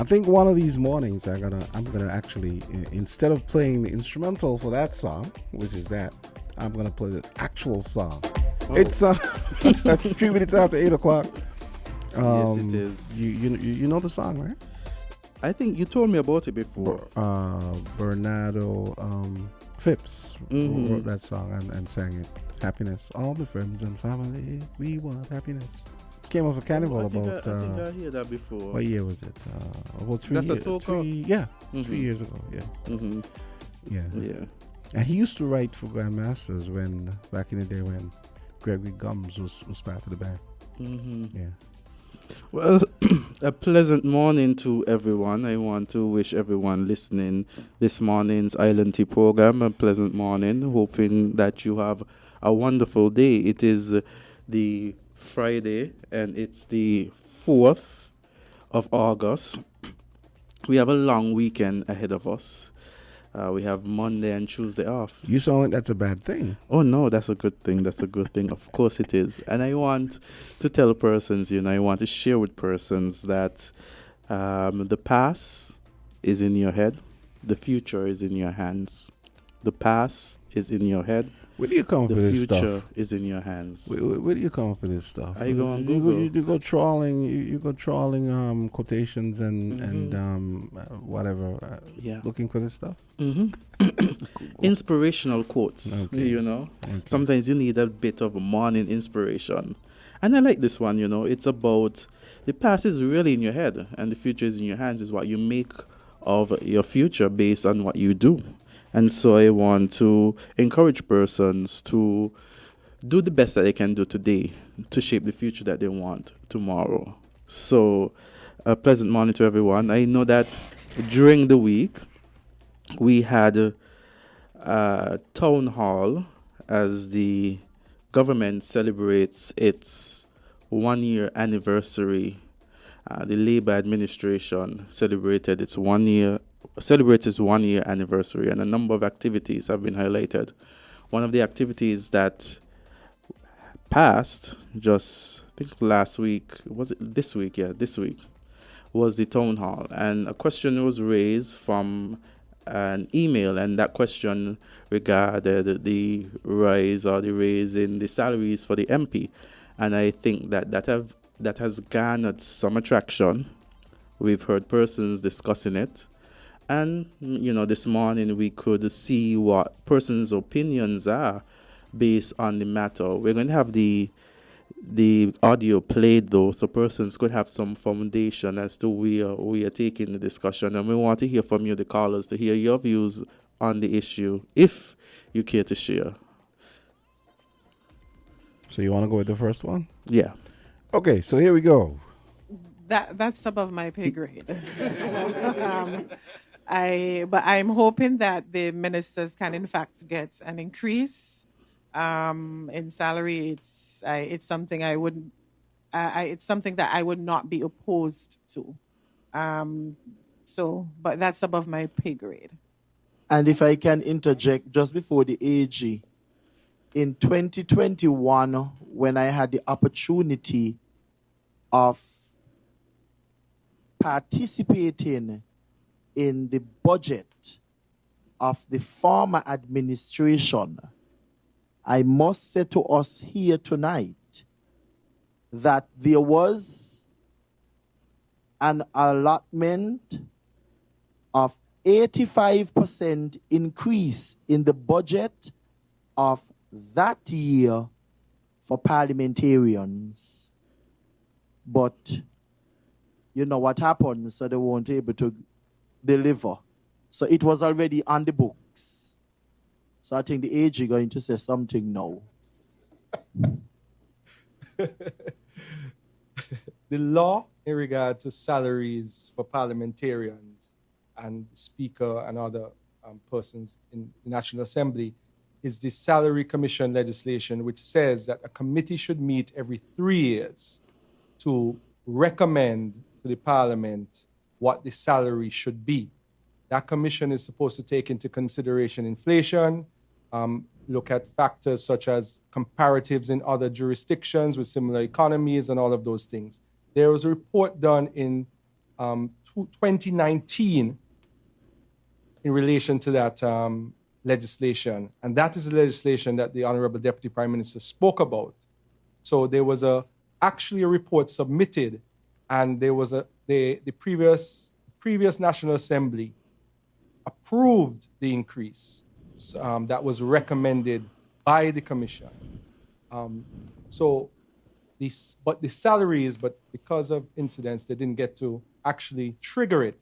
I think one of these mornings I'm gonna actually, instead of playing the instrumental for that song, which is that, I'm gonna play the actual song. Oh. It's that's 3 minutes after 8 o'clock. Yes, it is. You know the song, right? I think you told me about it before. Bernardo Phipps wrote that song and sang it. Happiness, all the friends and family, we want happiness. It came off a carnival I think I hear that before. What year was it? About 3 That's years. a soca? 3 years ago. Yeah. Mm-hmm. Yeah. And he used to write for Grandmasters back in the day when Gregory Gumbs was part of the band. Mm-hmm. Yeah. Well, a pleasant morning to everyone. I want to wish everyone listening this morning's Island Tea program a pleasant morning, hoping that you have a wonderful day. It is the Friday and it's the 4th of August. We have a long weekend ahead of us. We have Monday and Tuesday off. You sound like that's a bad thing. Oh, no, that's a good thing. That's a good thing. Of course it is. And I want to tell persons, I want to share with persons that the past is in your head. The future is in your hands. The past is in your head. Where do you come up with this stuff? The future is in your hands. Where do you come up with this stuff? I go on Google. You go trawling. You go trawling quotations and whatever. Looking for this stuff. Inspirational quotes. Okay. Okay. Sometimes you need a bit of morning inspiration, and I like this one. It's about the past is really in your head, and the future is in your hands. Is what you make of your future based on what you do. And so I want to encourage persons to do the best that they can do today to shape the future that they want tomorrow. So a pleasant morning to everyone. I know that during the week we had a town hall as the government celebrates its 1-year anniversary. The Labour administration celebrates its 1-year anniversary, and a number of activities have been highlighted. One of the activities that passed just, I think last week, was it this week? Yeah, this week, was the town hall. And a question was raised from an email, and that question regarded the raise in the salaries for the MP. And I think that has garnered some attraction. We've heard persons discussing it. And, this morning we could see what persons' opinions are based on the matter. We're going to have the audio played, though, so persons could have some foundation as to where we are taking the discussion. And we want to hear from you, the callers, to hear your views on the issue, if you care to share. So you want to go with the first one? Yeah. Okay, so here we go. That's above my pay grade. But I'm hoping that the ministers can in fact get an increase in salary. It's something it's something that I would not be opposed to. But that's above my pay grade. And if I can interject just before the AG, in 2021, when I had the opportunity of participating in the budget of the former administration, I must say to us here tonight that there was an allotment of 85% increase in the budget of that year for parliamentarians. But you know what happened, so they weren't able to deliver. So it was already on the books. So I think the AG going to say something now. The law in regard to salaries for parliamentarians and speaker and other persons in the National Assembly is the Salary Commission legislation, which says that a committee should meet every 3 years to recommend to the Parliament what the salary should be. That commission is supposed to take into consideration inflation, look at factors such as comparatives in other jurisdictions with similar economies and all of those things. There was a report done in 2019 in relation to that legislation. And that is the legislation that the Honorable Deputy Prime Minister spoke about. So there was actually a report submitted, and there was the previous National Assembly approved the increase that was recommended by the Commission. But because of incidents, they didn't get to actually trigger it.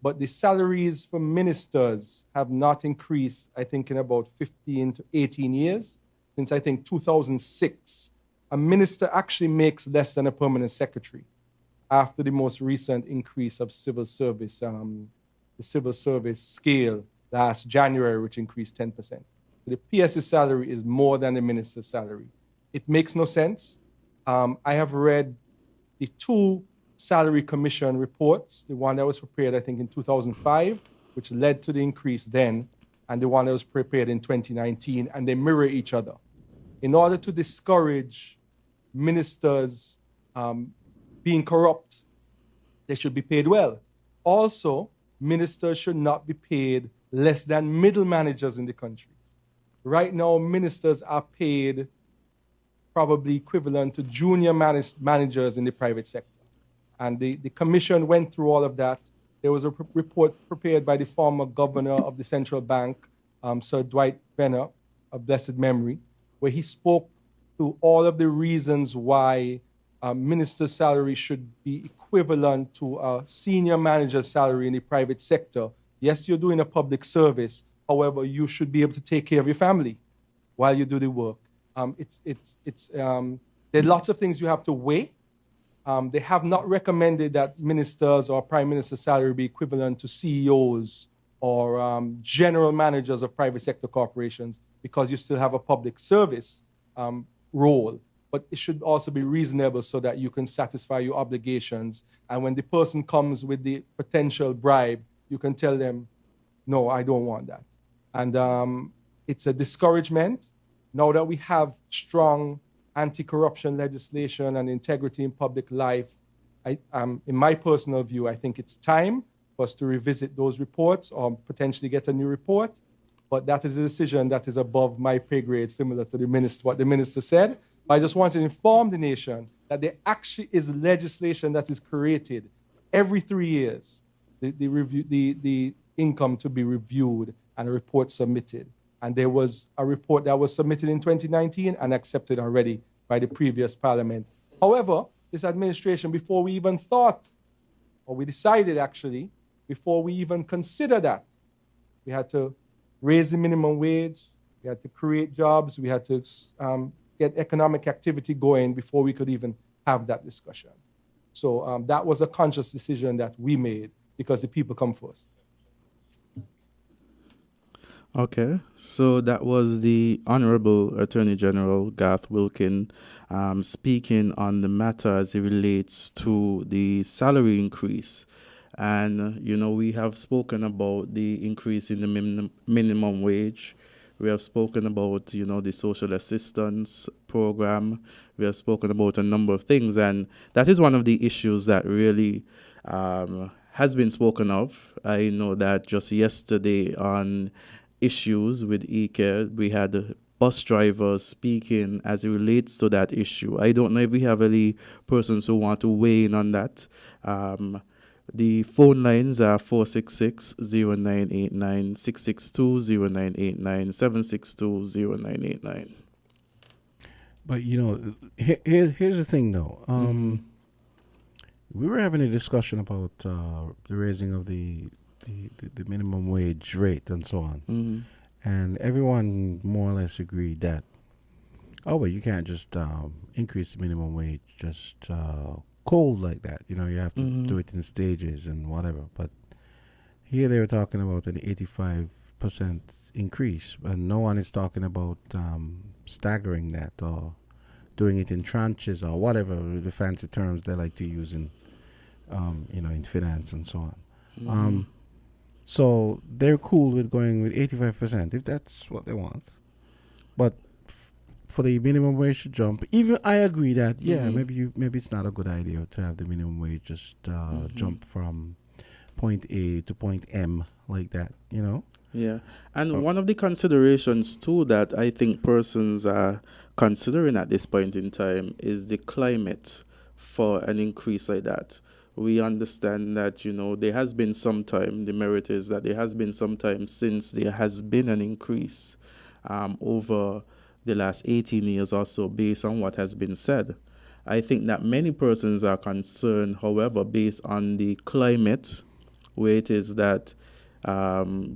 But the salaries for ministers have not increased, I think, in about 15 to 18 years, since I think 2006. A minister actually makes less than a permanent secretary after the most recent increase of civil service, the civil service scale last January, which increased 10%. So the PS's salary is more than the minister's salary. It makes no sense. I have read the two salary commission reports, the one that was prepared, I think, in 2005, which led to the increase then, and the one that was prepared in 2019, and they mirror each other. In order to discourage ministers being corrupt, they should be paid well. Also, ministers should not be paid less than middle managers in the country. Right now, ministers are paid probably equivalent to junior managers in the private sector. And the commission went through all of that. There was a report prepared by the former governor of the central bank, Sir Dwight Venner, of blessed memory, where he spoke to all of the reasons why minister's salary should be equivalent to a senior manager's salary in the private sector. Yes, you're doing a public service. However, you should be able to take care of your family while you do the work. There are lots of things you have to weigh. They have not recommended that ministers or prime minister's salary be equivalent to CEOs or general managers of private sector corporations, because you still have a public service role. But it should also be reasonable so that you can satisfy your obligations. And when the person comes with the potential bribe, you can tell them, no, I don't want that. And it's a discouragement. Now that we have strong anti-corruption legislation and integrity in public life, in my personal view, I think it's time for us to revisit those reports or potentially get a new report. But that is a decision that is above my pay grade, similar to what the minister said. But I just want to inform the nation that there actually is legislation that is created every 3 years, the income to be reviewed and a report submitted. And there was a report that was submitted in 2019 and accepted already by the previous parliament. However, this administration, before we even thought, or we decided actually, before we even consider that, we had to raise the minimum wage, we had to create jobs, we had to get economic activity going before we could even have that discussion. So that was a conscious decision that we made because the people come first. Okay, so that was the Honorable Attorney General Garth Wilkin speaking on the matter as it relates to the salary increase. And, we have spoken about the increase in the minimum wage. We have spoken about, the social assistance program. We have spoken about a number of things. And that is one of the issues that really has been spoken of. I know that just yesterday on issues with e-care, we had bus drivers speaking as it relates to that issue. I don't know if we have any persons who want to weigh in on that. The phone lines are 466-0989, 662-0989, 762-0989. But here's the thing, though. We were having a discussion about the raising of the minimum wage rate and so on. Mm-hmm. And everyone more or less agreed that, you can't just increase the minimum wage just cold like that. You have to do it in stages and whatever. But here they were talking about an 85% increase, and no one is talking about staggering that or doing it in tranches or whatever the fancy terms they like to use in finance and so on. Mm-hmm. So they're cool with going with 85% if that's what they want. But for the minimum wage to jump, even I agree that maybe it's not a good idea to have the minimum wage just jump from point A to point M like that, you know? Yeah. And one of the considerations too that I think persons are considering at this point in time is the climate for an increase like that. We understand that, there has been some time, the merit is that there has been some time since there has been an increase over the last 18 years or so based on what has been said. I think that many persons are concerned, however, based on the climate, where it is that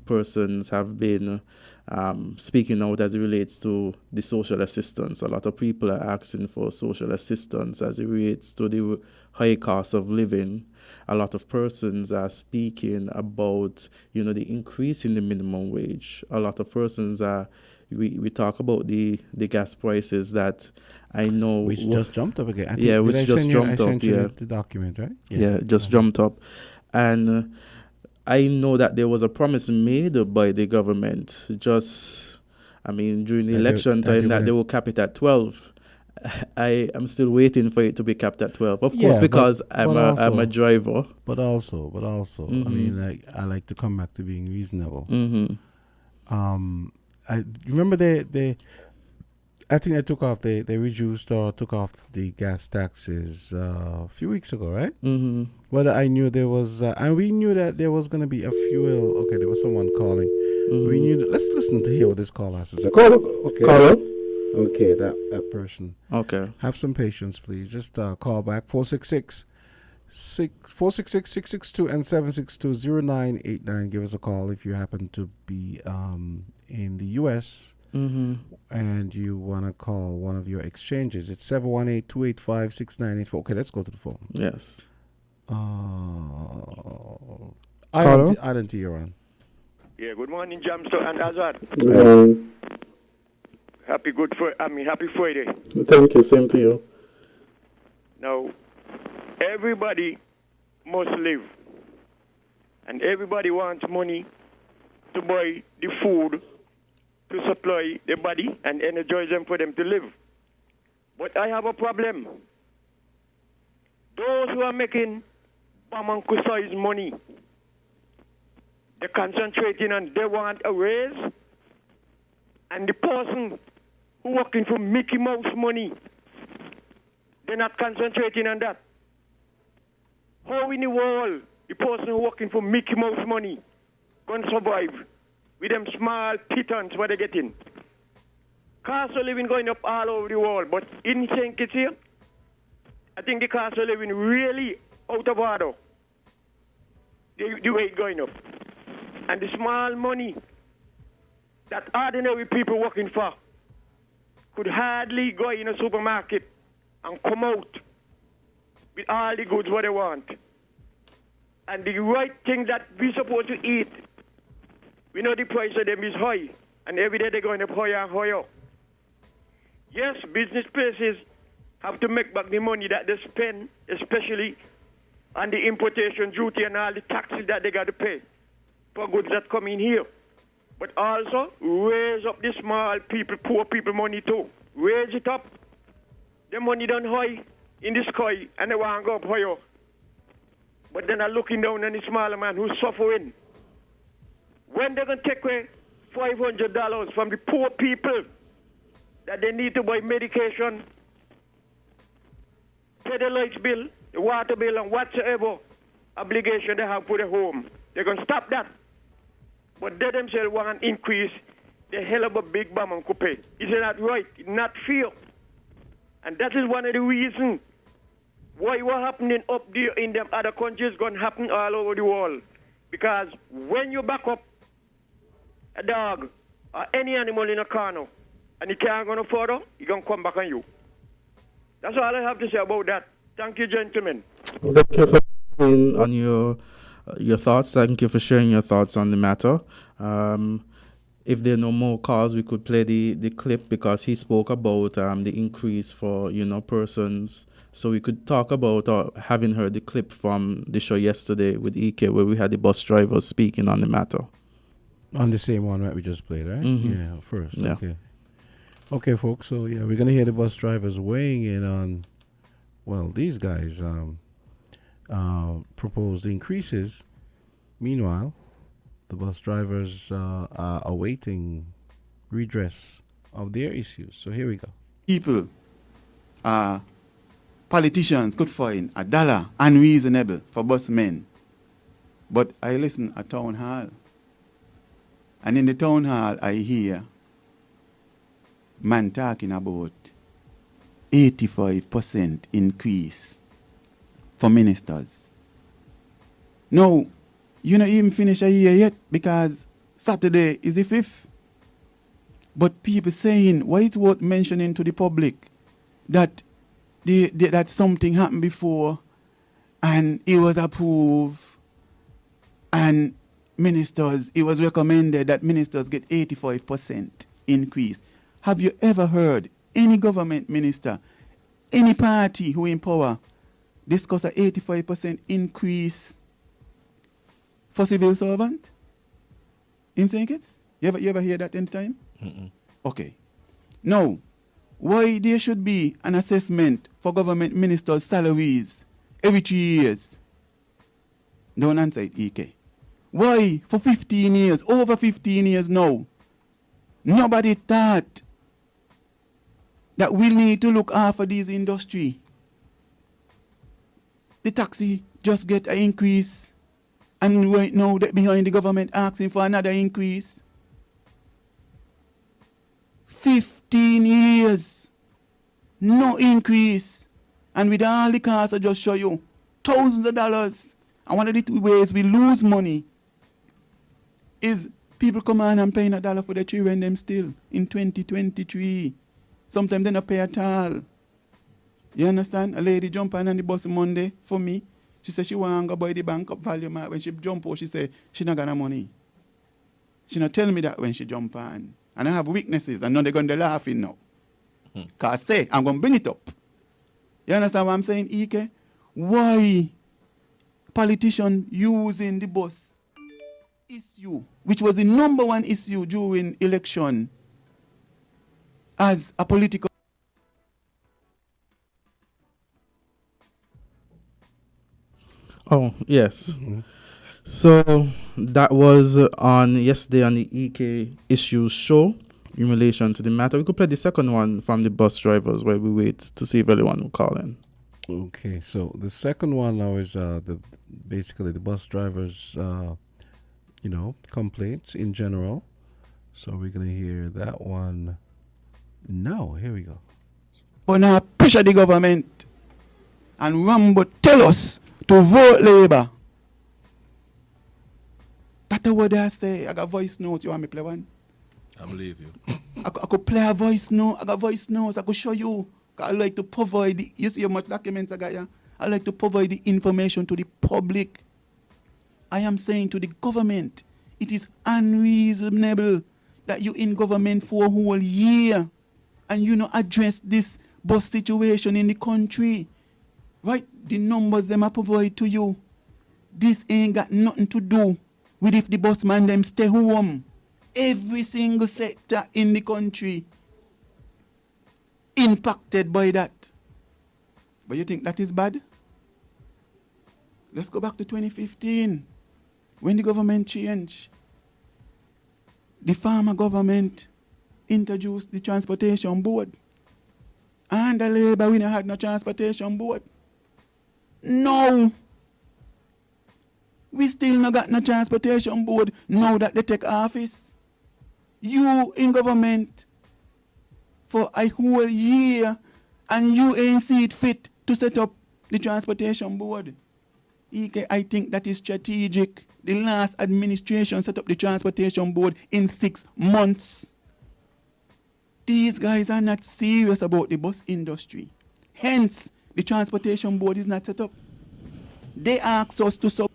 persons have been speaking out as it relates to the social assistance. A lot of people are asking for social assistance as it relates to the high cost of living. A lot of persons are speaking about, the increase in the minimum wage. A lot of persons are, we talk about the gas prices that I know. Which just jumped up again. Which just jumped up. Yeah, the document, right? Yeah, just jumped up. And I know that there was a promise made by the government during the election time that they will cap it at 12. I am still waiting for it to be capped at 12. Of course, because I'm a driver. But also, I like to come back to being reasonable. I remember I think they took off, they reduced or took off the gas taxes a few weeks ago, right? Mm-hmm. Well, I knew there was, and we knew that there was going to be a fuel. Okay, there was someone calling. Mm-hmm. We knew. Let's listen to hear what this caller has to say. Okay. Okay, that person. Okay. Have some patience, please. Just call back 466-662 and 762-0989. Give us a call if you happen to be in the U.S. Mm-hmm. and you want to call one of your exchanges. It's 718-285-6984. Okay, let's go to the phone. Yes. Island you're on. Yeah, good morning, Jamster and Azard. Happy Friday. Thank you, same to you. Now, everybody must live. And everybody wants money to buy the food to supply their body and energize them for them to live. But I have a problem. Those who are making Bamanku-size money, they're concentrating on they want a raise, and the person who working for Mickey Mouse money, they're not concentrating on that. How in the world the person who working for Mickey Mouse money gonna survive with them small pittance what they getting? Cost of living going up all over the world, but in St. Kitts here, I think the cost of living really out of order. The way it's going up. And the small money that ordinary people working for could hardly go in a supermarket and come out with all the goods what they want. And the right thing that we supposed to eat, we know the price of them is high, and every day they're going up higher and higher. Yes, business places have to make back the money that they spend, especially on the importation duty and all the taxes that they got to pay for goods that come in here. But also, raise up the small people, poor people money too. Raise it up. The money done high in the sky, and they want to go up higher. But then they're looking down on the smaller man who's suffering. When they're going to take away $500 from the poor people that they need to buy medication, pay the light bill, the water bill, and whatsoever obligation they have for their home, they're going to stop that. But they themselves want to increase the hell of a big bomb and coupe. Is it not right? It's not fair. And that is one of the reasons why what happening up there in them other countries is going to happen all over the world. Because when you back up a dog or any animal in a corner and it can't go no further, it's going to come back on you. That's all I have to say about that. Thank you, gentlemen. Thank you for sharing on your thoughts. Thank you for sharing your thoughts on the matter. If there are no more calls, we could play the clip because he spoke about the increase for persons. So we could talk about having heard the clip from the show yesterday with EK where we had the bus drivers speaking on the matter. On the same one that we just played, right? Mm-hmm. Yeah, first. Yeah. Okay. Okay, folks. So, yeah, we're going to hear the bus drivers weighing in on, well, these guys proposed increases Meanwhile, the bus drivers are awaiting redress of their issues. So here we go. People, politicians could find $1 unreasonable for busmen. But I listen at town hall. And in the town hall, I hear man talking about 85% increase for ministers. Now, you not even finish a year yet because Saturday is the 5th. But people saying, why it's worth mentioning to the public that that something happened before and it was approved and ministers, it was recommended that ministers get 85% increase. Have you ever heard any government minister, any party who in power discuss a 85% increase for civil servant in St. Kitts? You ever hear that any time? Okay. Now, why there should be an assessment for government ministers' salaries every 3 years? Don't answer it, EK. Why for 15 years, over 15 years now, nobody thought that we need to look after this industry? The taxi just get an increase, and right now they're behind the government asking for another increase. 15 years, no increase. And with all the costs I just show you, thousands of dollars. And one of the two ways we lose money is people come on and paying $1 for the children them still in 2023. Sometimes they don't pay at all. You understand? A lady jump on the bus Monday for me. She said she want to go buy the bank up value. When she jump out, she said she not got no money. She not tell me that when she jump on. And I have weaknesses, and now they're going to laughing now. Because I say, I'm going to bring it up. You understand what I'm saying, Ike? Why politicians using the bus issue, which was the number one issue during election, as a political... Oh, yes. So that was on yesterday on the EK Issues show in relation to the matter. We could play the second one from the bus drivers while we wait to see if anyone will call in. Okay, so the second one now is basically the bus drivers, complaints in general. So we're going to hear that one. No, here we go. But now pressure the government and Rambo tell us to vote Labour. That's what I say. I got voice notes. You want me to play one? I believe you. I could play a voice note. I got voice notes. I could show you. I like to provide you see how much documents I got here? I like to provide the information to the public. I am saying to the government, it is unreasonable that you in government for a whole year and you not address this bus situation in the country. Right? The numbers them I provide to you. This ain't got nothing to do with if the busman them stay home. Every single sector in the country impacted by that. But you think that is bad? Let's go back to 2015 when the government changed. The farmer government introduced the transportation board. And the Labour we had no transportation board. No. We still not got no transportation board now that they take office. You in government for a whole year and you ain't see it fit to set up the transportation board. I think that is strategic. The last administration set up the transportation board in 6 months. These guys are not serious about the bus industry. Hence, the transportation board is not set up. They ask us to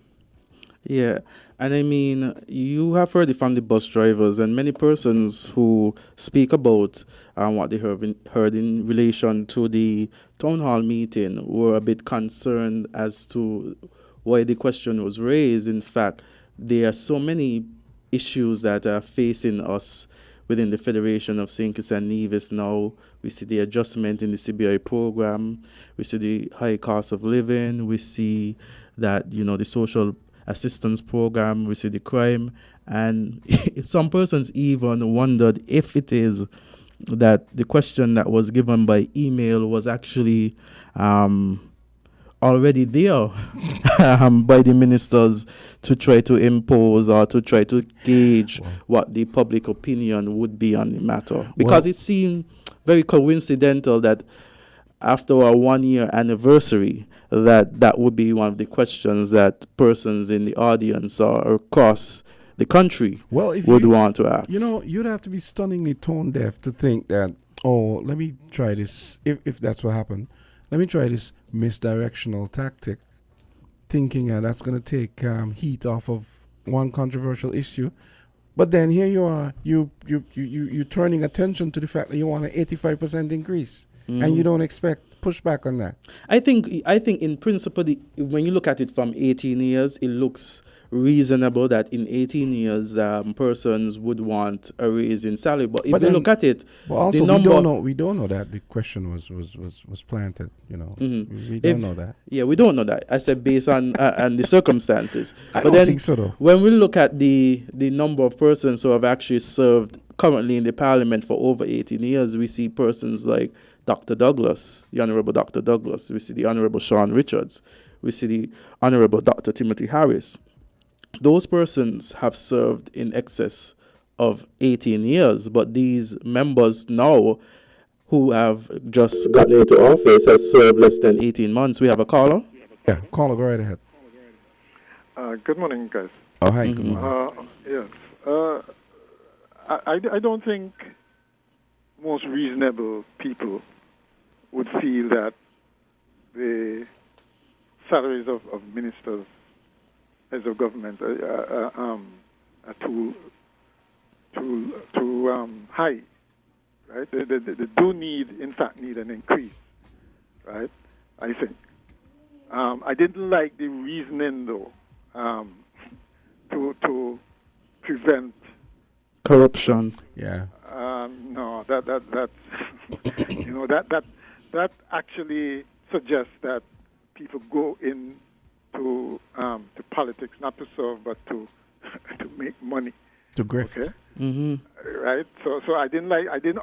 Yeah, and I mean, you have heard it from the bus drivers and many persons who speak about what they heard in relation to the town hall meeting were a bit concerned as to why the question was raised. In fact, there are so many issues that are facing us within the Federation of St. Kitts and Nevis now. We see the adjustment in the CBI program. We see the high cost of living. We see that, the social assistance program, we see the crime, and some persons even wondered if it is that the question that was given by email was actually already there by the ministers to try to impose or to try to gauge what the public opinion would be on the matter. Because it seemed very coincidental that after our 1 year anniversary, that would be one of the questions that persons in the audience or across the country would want to ask. You know, you'd have to be stunningly tone deaf to think that, oh, let me try this, if that's what happened, let me try this misdirectional tactic, thinking that's going to take heat off of one controversial issue. But then here you are, you're turning attention to the fact that you want an 85% increase, and you don't expect pushback on that. I think in principle, when you look at it from 18 years, it looks reasonable that in 18 years persons would want a raise in salary. But if you look at it, but also the number, we don't know that the question was planted. You know, we don't know that. Yeah, we don't know that. I said based on and the circumstances. I don't think so, though. When we look at the number of persons who have actually served currently in the parliament for over 18 years, we see persons like Dr. Douglas, the Honorable Dr. Douglas. We see the Honorable Sean Richards. We see the Honorable Dr. Timothy Harris. Those persons have served in excess of 18 years, but these members now who have just gotten into office have served less than 18 months. We have a caller? Yeah, caller, go right ahead. Good morning, guys. Oh, hi, good morning. Yes. I don't think most reasonable people would feel that the salaries of ministers, heads of government, are too high, right? They do in fact need an increase, right? I think. I didn't like the reasoning though, to prevent corruption. Yeah. No, that's you know that actually suggests that people go in to politics not to serve but to make money, to grift. Okay. Mm-hmm. Right. So I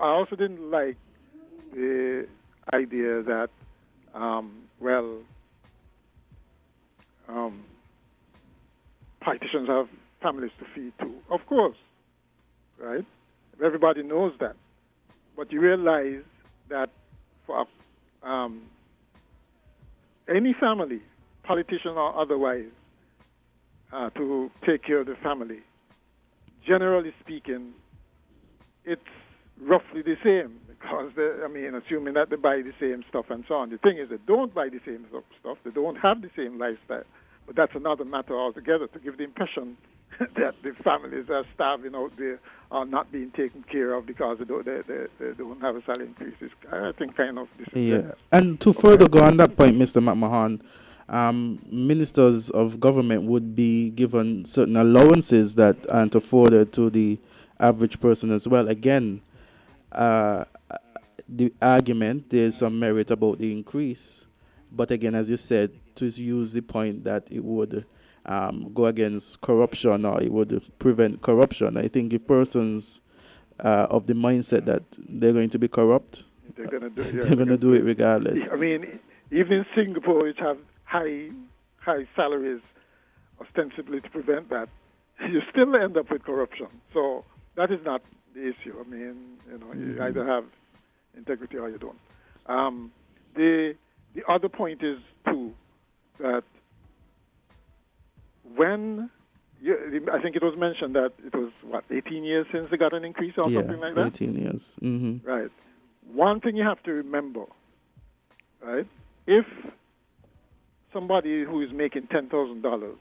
also didn't like the idea that politicians have families to feed too. Of course, right? Everybody knows that, but you realize that for any family, politician or otherwise, to take care of the family, generally speaking, it's roughly the same because, assuming that they buy the same stuff and so on. The thing is, they don't buy the same stuff. They don't have the same lifestyle. But that's another matter altogether, to give the impression that the families are starving out there or not being taken care of because they don't have a salary increase. It's, I think, kind of yeah. And to further go on that point, Mr. McMahon, ministers of government would be given certain allowances that aren't afforded to the average person as well. Again, the argument, there's some merit about the increase, but again, as you said, to use the point that it would go against corruption or it would prevent corruption. I think if persons of the mindset that they're going to be corrupt, they're going to do it regardless. I mean, even in Singapore, which have high salaries, ostensibly to prevent that, you still end up with corruption. So that is not the issue. I mean, you either have integrity or you don't. The other point is too that when I think it was mentioned that it was 18 years since they got an increase or something like that. 18 years. Mm-hmm. Right. One thing you have to remember, right? If somebody who is making $10,000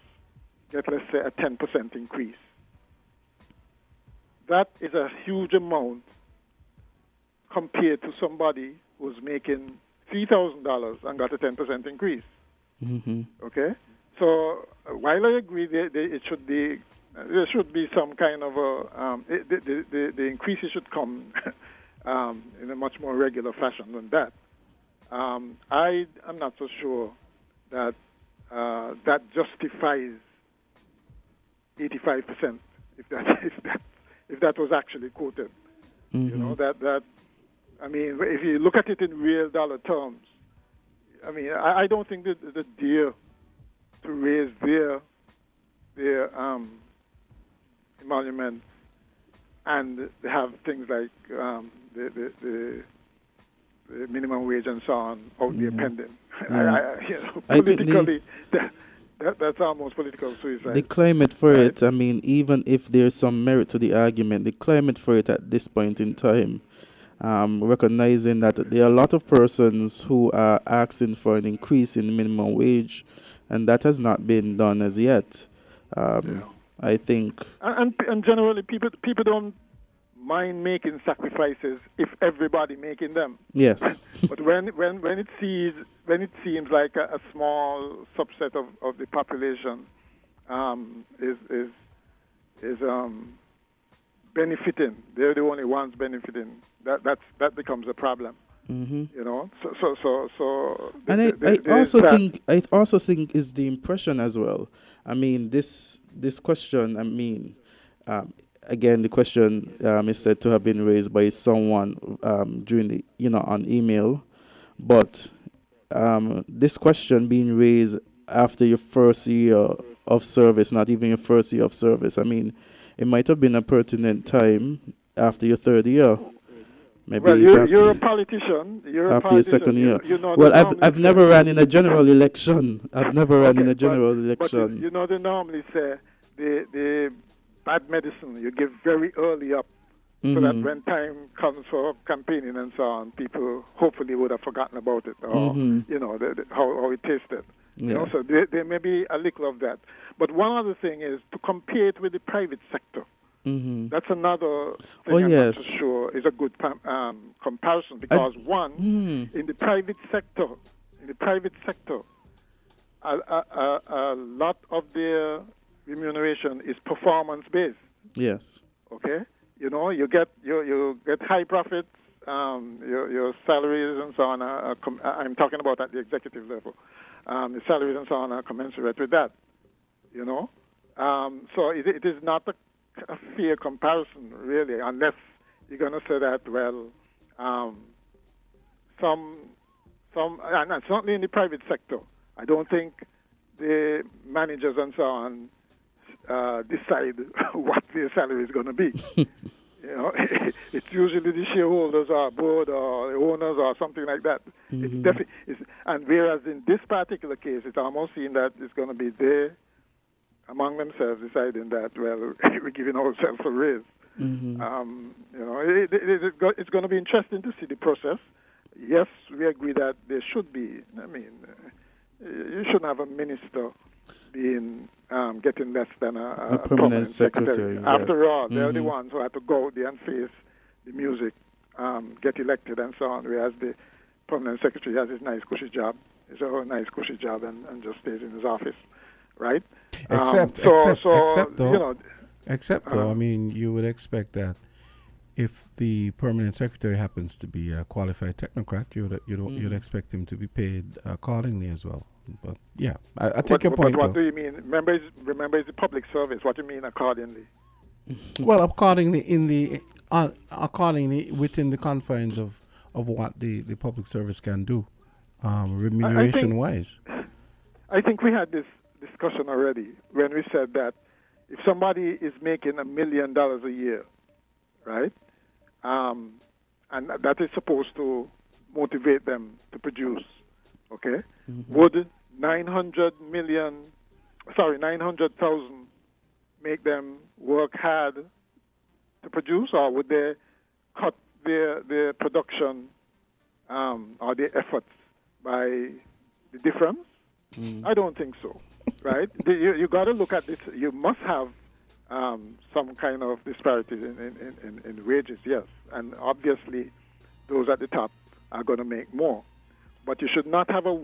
get, let's say, a 10% increase, that is a huge amount compared to somebody who's making $3,000 and got a 10% increase. Mm-hmm. Okay? So while I agree there should be some kind of the increases should come in a much more regular fashion than that. I am not so sure that that justifies 85%, if that was actually quoted. You know, that I mean, if you look at it in real dollar terms, I mean, I don't think that the deal to raise their emolument and have things like the minimum wage and so on out there pending. Politically, that's almost political suicide. They claim it for it. I mean, even if there's some merit to the argument, they claim it for it at this point in time. Recognizing that there are a lot of persons who are asking for an increase in minimum wage, and that has not been done as yet. I think, and generally, people don't mind making sacrifices if everybody making them. Yes. But when it seems like a small subset of the population is benefiting, they're the only ones benefiting. That becomes a problem. You know. So. And I also think is the impression as well. I mean, this question. I mean, again, the question is said to have been raised by someone during the on email, but this question being raised after your first year of service, not even your first year of service. I mean, it might have been a pertinent time after your third year. Maybe well, you're a politician. After your second year. Well, I've never ran in a general election. I've never ran in a general election. But they normally say the bad medicine you give very early up, so that when time comes for campaigning and so on, people hopefully would have forgotten about it, or how it tasted. You know, so there may be a little of that. But one other thing is to compare it with the private sector. That's another thing I'm not so sure is a good comparison, because in the private sector, a lot of their remuneration is performance based. Yes. Okay. You know, you get high profits, your salaries and so on. I'm talking about at the executive level. The salaries and so on are commensurate with that. You know, so it is not a fair comparison, really, unless you're going to say that, well, and certainly in the private sector, I don't think the managers and so on decide what their salary is going to be. You know, it's usually the shareholders or board or the owners or something like that. It's definitely, and whereas in this particular case, it's almost seen that it's going to be there among themselves deciding that, well, we're giving ourselves a raise. You know, it's going to be interesting to see the process. Yes, we agree that there should be. I mean, you shouldn't have a minister being getting less than a permanent secretary. After all, they're the ones who have to go out there and face the music, get elected and so on, whereas the permanent secretary has his nice cushy job. It's a nice cushy job and just stays in his office, right? Except though, I mean, you would expect that if the permanent secretary happens to be a qualified technocrat, you'd expect him to be paid accordingly as well. But yeah, I take your point. But what do you mean? Remember, it's a public service. What do you mean accordingly? Well, accordingly within the confines of what the public service can do, remuneration wise. I think we had this discussion already when we said that if somebody is making $1 million a year, right, and that is supposed to motivate them to produce, okay, would 900,000 make them work hard to produce, or would they cut their production or their efforts by the difference? I don't think so. Right? You got to look at this. You must have some kind of disparities in wages, yes. And obviously, those at the top are going to make more. But you should not have a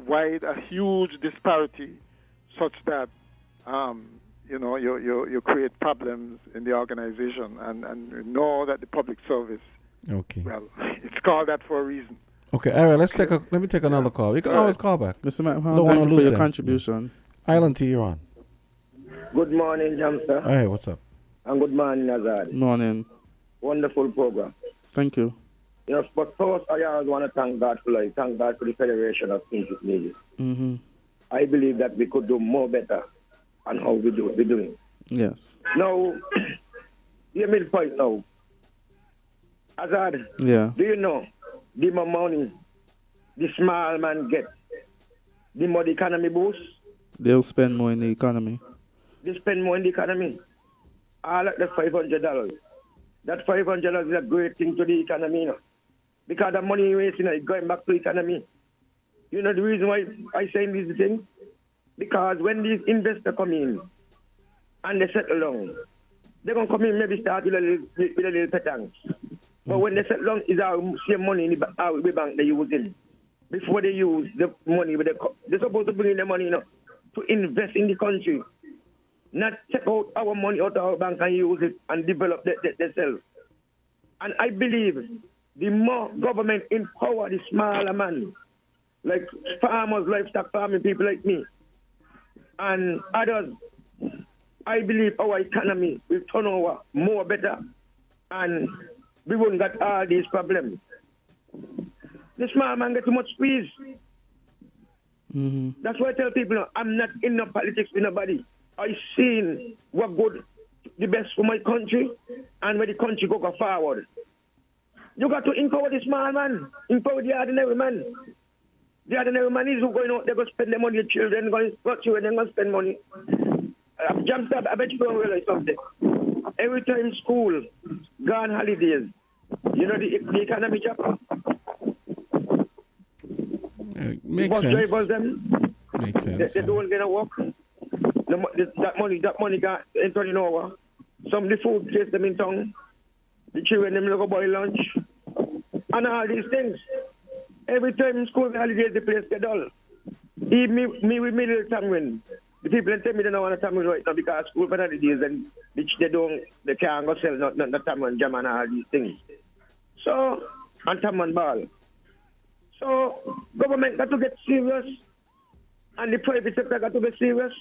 huge disparity such that, you create problems in the organization. And you know that the public service, well, it's called that for a reason. Okay, all right, let me take another call. You can always call back. Mr. Matt, thank you for your contribution. Island T, you're on. Good morning, Jamster. Hey, what's up? And good morning, Azard. Morning. Wonderful program. Thank you. Yes, but first, I always want to thank God for life. Thank God for the Federation of English Media. Mm-hmm. I believe that we could do more better on how we're doing. Yes. Now, you made the point now. Azard, Yeah. do you know the more money the small man gets, the more the economy boosts? They'll spend more in the economy. They spend more in the economy. I like the $500. That $500 is a great thing to the economy, you know, because the money you're wasting is going back to the economy. You know the reason why I say these things? Because when these investors come in and they settle down, they're going to come in maybe start with a little petang. But when they settle down, it's our same money in the bank they're using. Before they use the money, they're supposed to bring in the money, you know, to invest in the country. Not take out our money out of our bank and use it and develop themselves. And I believe the more government empower the smaller man, like farmers, livestock farming people like me, and others, I believe our economy will turn over more better and we won't get all these problems. The small man get too much squeeze. Mm-hmm. That's why I tell people, I'm not in no politics with nobody. I seen what good, the best for my country, and where the country go forward. You got to empower the small man, empower the ordinary man. The ordinary man is who going out, they're going to spend their money, the children going to got you and they're going to spend money. Jamster, I bet you don't realize something. Every time school, gone holidays, you know the economy job. Makes bus sense. drivers, them, Makes sense. they don't get a work. That money got turning over. Some of the food place them in town. The children them go buy lunch. And all these things. Every time school holidays the place get dull. Even me with me little tamarind. The people tell me they don't want a tamarind right now because school for holidays and they can't go sell not tamarind jam and all these things. So and tamarind ball. So government got to get serious and the private sector got to get serious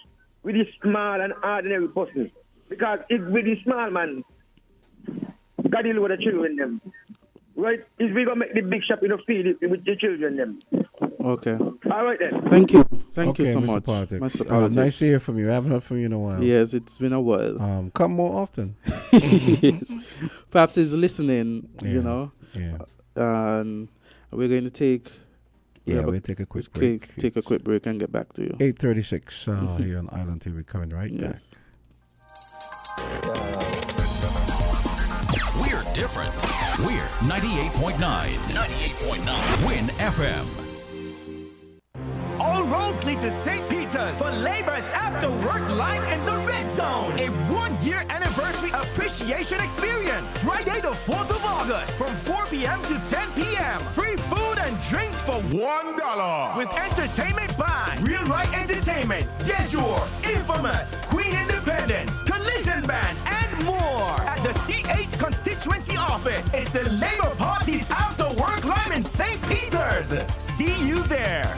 with the small and ordinary person. Because if with the small man, God deal with the children them. Right? If we gonna make the big shop in the field with the children them. Okay. All right then. Thank you. Thank Okay, you so Mr. much. Politics. Mr. Politics. Nice to hear from you. I haven't heard from you in a while. Yes, it's been a while. Come more often. Yes. Perhaps he's listening, you Yeah, know. yeah. And we're going to take... We'll take a quick break. Take a quick break and get back to you. 8:36 here on Island TV. Coming right Yes. We're different. We're 98.9. 98.9. Win FM. All roads lead to St. Peter's for Labor's After Work Live in the Red Zone. A 1-year anniversary appreciation experience. Friday the 4th of August from 4 p.m. to 10 p.m. Free food and drinks for $1. With entertainment by Real Right Entertainment, Desure, Infamous, Queen Independent, Collision Band, and more. At the C8 Constituency Office. It's the Labor Party's After Work Live in St. Peter's. See you there.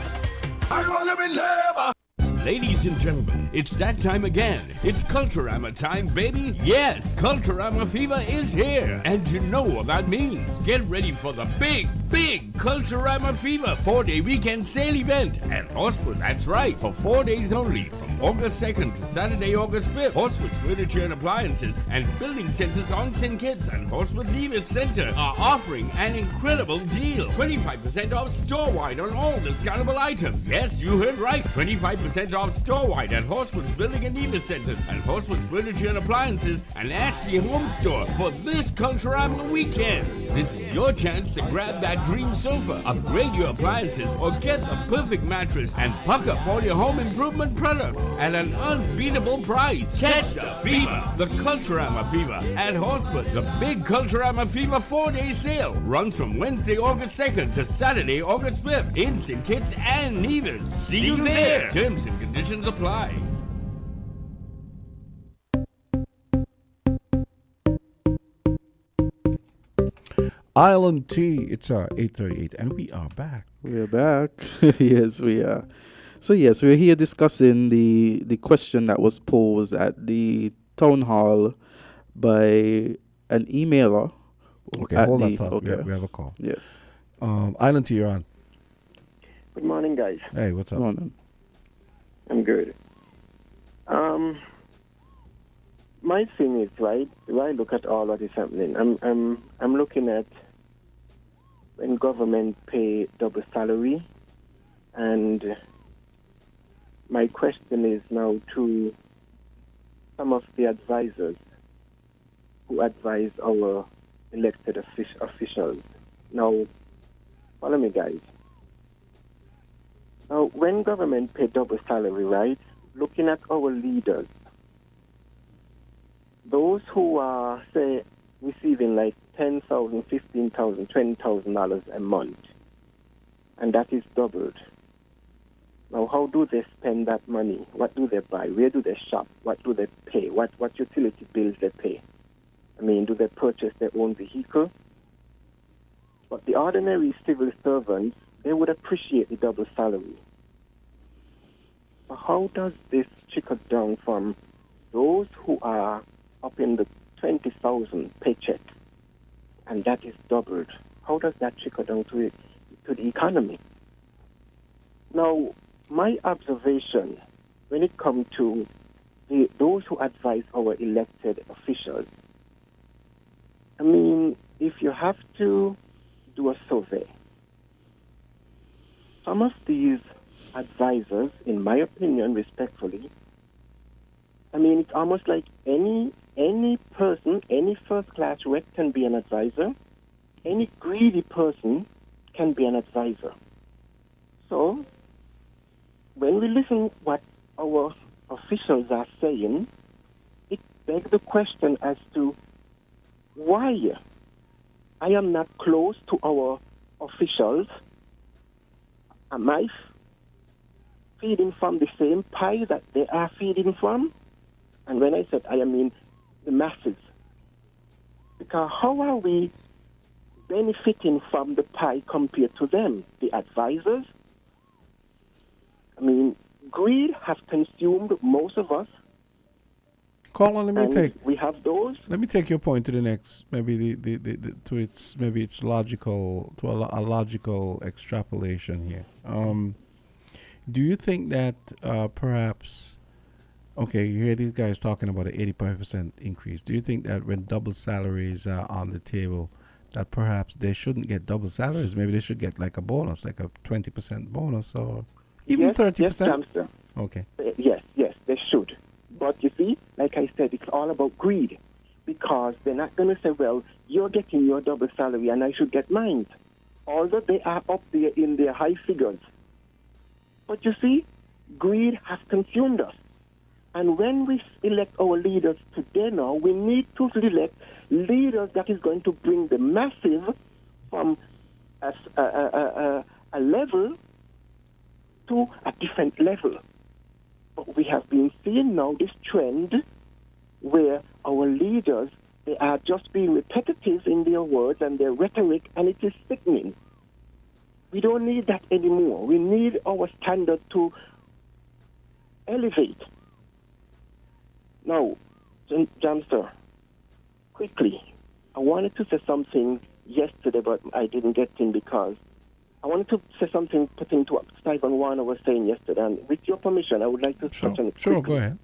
I want to be labor. Ladies and gentlemen, it's that time again. It's Culturama time, baby. Yes, Culturama Fever is here. And you know what that means. Get ready for the big Culturama Fever 4-day weekend sale event at Horswood. That's right, for 4 days only, from August 2nd to Saturday, August 5th. Horswood's Furniture and Appliances and Building Centers on St. Kitts and Horswood Leavers Center are offering an incredible deal. 25% off store-wide on all discountable items. Yes, you heard right. 25% off store-wide at Horsewood's Building and Leavers Centers and Horsewood's Furniture and Appliances and Ashley Home Store for this Culturama weekend. This is your chance to grab that dream sofa, upgrade your appliances, or get the perfect mattress and pack up all your home improvement products at an unbeatable price. Catch the fever, the Culturama Fever at Horsewood. The big Culturama Fever 4-day sale runs from Wednesday, August 2nd to Saturday, August 5th in St. Kitts and Nevis. See you there. Terms and conditions apply. Island T. It's 8:38, and we are back. We are back. Yes, we are. So yes, we're here discussing the question that was posed at the town hall by an emailer. Okay, at hold the, that thought. Okay. We have a call. Yes. Island T, you're on. Good morning, guys. Hey, what's up? Morning. I'm good. My thing is, right, if I look at all what is happening, I'm looking at when government pay double salary, and my question is now to some of the advisors who advise our elected officials. Now, follow me, guys. Now, when government pay double salary, right, looking at our leaders, those who are, say, receiving like $10,000, $15,000, $20,000 a month, and that is doubled. Now, how do they spend that money? What do they buy? Where do they shop? What do they pay? What utility bills they pay? I mean, do they purchase their own vehicle? But the ordinary civil servants, they would appreciate the double salary. But how does this trickle down from those who are up in the 20,000 paycheck, and that is doubled? How does that trickle down to the economy? Now, my observation when it comes to those who advise our elected officials, I mean, if you have to do a survey, some of these advisors, in my opinion, respectfully, I mean, it's almost like any person, any first-class rep can be an advisor. Any greedy person can be an advisor. So, when we listen what our officials are saying, it begs the question as to why I am not close to our officials. Am I feeding from the same pie that they are feeding from? And when I said I mean the masses. Because how are we benefiting from the pie compared to them, the advisors? I mean, greed has consumed most of us. Colin, we have those. Let me take your point to the next, maybe to its logical, to a logical extrapolation here. Do you think that perhaps, okay, you hear these guys talking about an 85% increase. Do you think that when double salaries are on the table, that perhaps they shouldn't get double salaries? Maybe they should get like a bonus, like a 20% bonus, or even 30%? Yes, Jamster. Okay. Yes, they should. But you see, like I said, it's all about greed. Because they're not going to say, well, you're getting your double salary and I should get mine. Although they are up there in their high figures. But you see, greed has consumed us. And when we elect our leaders today now, we need to elect leaders that is going to bring the massive from a level to a different level. But we have been seeing now this trend where our leaders, they are just being repetitive in their words and their rhetoric, and it is sickening. We don't need that anymore. We need our standard to elevate. Now, Jamster, quickly, I wanted to say something yesterday, but I didn't get in because I wanted to say something pertaining to what Stephen Warner was saying yesterday. And with your permission, I would like to touch on it. Sure, go ahead.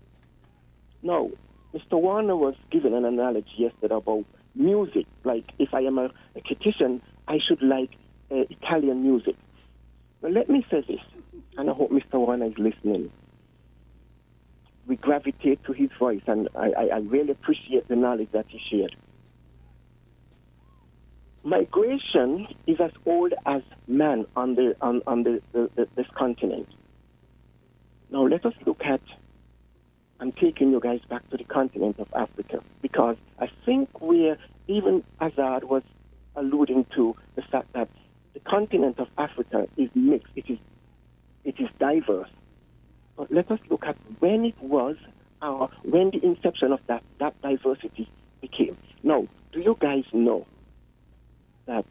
Now, Mr. Warner was given an analogy yesterday about music. Like, if I am a critician, I should like Italian music. Well, let me say this, and I hope Mr. Warner is listening. We gravitate to his voice, and I really appreciate the knowledge that he shared. Migration is as old as man on this continent. Now let us look at, I'm taking you guys back to the continent of Africa, because I think where even Azard was alluding to the fact that the continent of Africa is mixed, it is diverse. But let us look at when it was, when the inception of that diversity became. Now, do you guys know that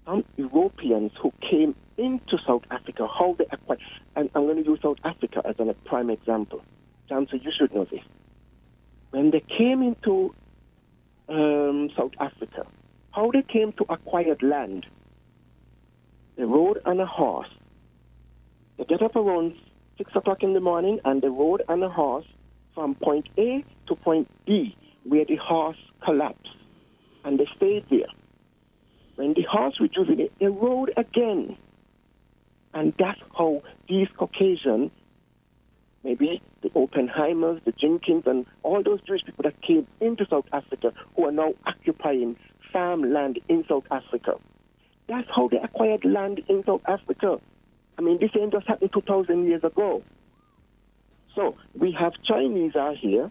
some Europeans who came into South Africa, how they acquire, and I'm going to use South Africa as a prime example. Jansen, you should know this. When they came into South Africa, how they came to acquired land, they rode on a horse. They get up around 6 o'clock in the morning and they rode on a horse from point A to point B, where the horse collapsed. And they stayed there. When the horse rejuvenated, they rode again. And that's how these Caucasians, maybe the Oppenheimers, the Jenkins, and all those Jewish people that came into South Africa who are now occupying farmland in South Africa. That's how they acquired land in South Africa. I mean, this ain't just happened 2,000 years ago. So we have Chinese are here,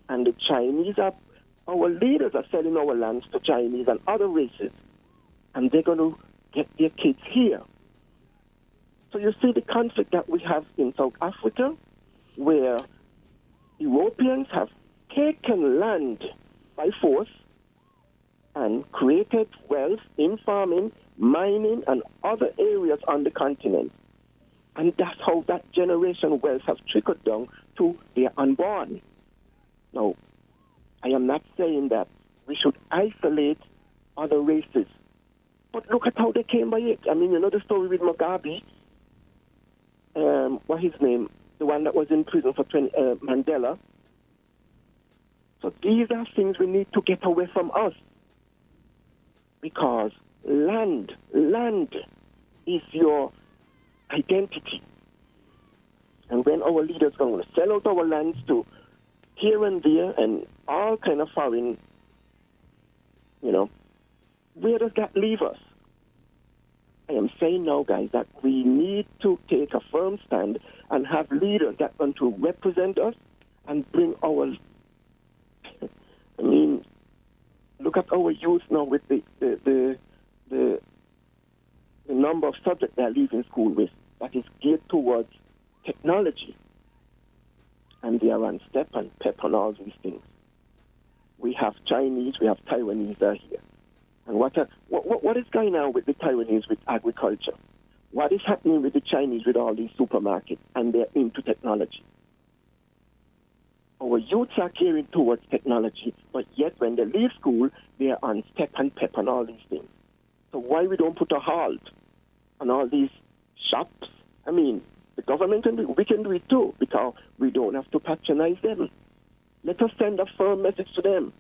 and the Chinese are, our leaders are selling our lands to Chinese and other races, and they're going to get their kids here. So you see the conflict that we have in South Africa, where Europeans have taken land by force and created wealth in farming, mining, and other areas on the continent. And that's how that generation wealth has trickled down to their unborn. Now, I am not saying that we should isolate other races, but look at how they came by it. I mean, you know the story with Mugabe, what's his name? The one that was in prison for Mandela. So these are things we need to get away from us. Because land is your identity. And when our leaders are going to sell out our lands to here and there and all kind of foreign, where does that leave us? I am saying now, guys, that we need to take a firm stand and have leaders that want to represent us and bring our... I mean, look at our youth now with the number of subjects they are leaving school with that is geared towards technology. And they are on step and pep and all these things. We have Chinese, we have Taiwanese are here. And what is going on with the Taiwanese with agriculture? What is happening with the Chinese with all these supermarkets and they're into technology? Our youths are gearing towards technology, but yet when they leave school, they are on step and pep and all these things. So why we don't put a halt on all these shops? I mean, the government we can do it too, because we don't have to patronize them. Let us send a firm message to them.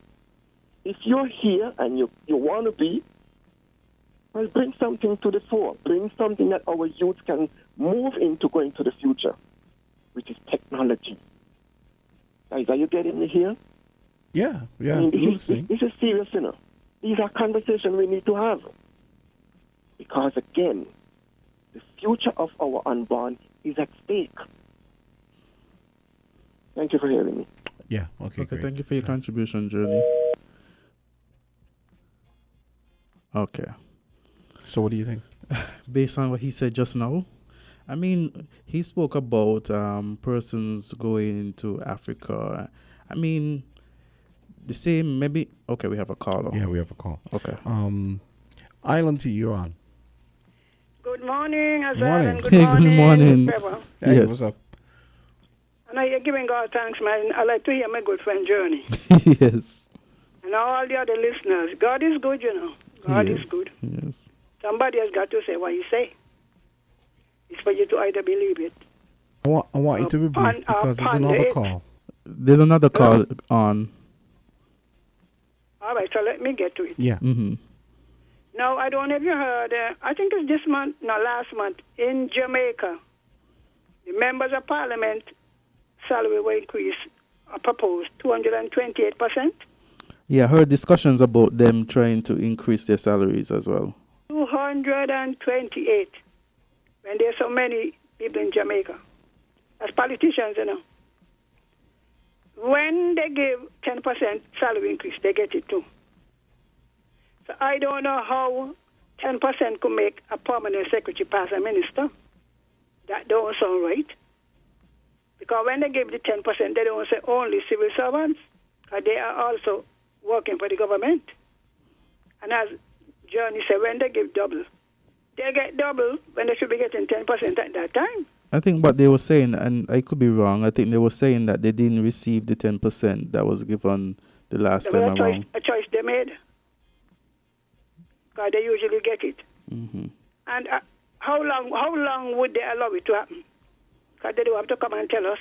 If you're here and you want to be, well, bring something to the fore. Bring something that our youth can move into going to the future, which is technology. Guys, are you getting me here? Yeah. I mean, this is serious, These are conversations we need to have. Because, again, the future of our unborn is at stake. Thank you for hearing me. Yeah, okay, great. Thank you for your contribution, Journey. Okay. So what do you think? Based on what he said just now, I mean, he spoke about persons going into Africa. I mean, the same, maybe... Okay, we have a caller. Yeah, we have a call. Okay. Island T, you're on. Good morning, Azard, Morning. and good morning, Good morning. Trevor. Hey, Yes. what's up? And I giving God thanks, man. I like to hear my good friend Journey. Yes. And all the other listeners. God is good, God is good. Yes. Somebody has got to say what you say. It's for you to either believe it. I want you to be brief because there's another call. There's another call on. All right, so let me get to it. Yeah. Mm-hmm. Now, I don't know if you heard, I think it's this month, last month, in Jamaica, the members of parliament salary will increase, proposed 228%. Yeah, I heard discussions about them trying to increase their salaries as well. 228. When there's so many people in Jamaica. As politicians, When they give 10% salary increase, they get it too. So I don't know how 10% could make a permanent secretary pass a minister. That don't sound right. Because when they give the 10%, they don't say only civil servants. They are also working for the government. And as Johnny said, when they give double, they get double when they should be getting 10% at that time. I think what they were saying, and I could be wrong, I think they were saying that they didn't receive the 10% that was given the last That time was around. a choice they made. Because they usually get it. Mm-hmm. And how long would they allow it to happen? Because they do have to come and tell us.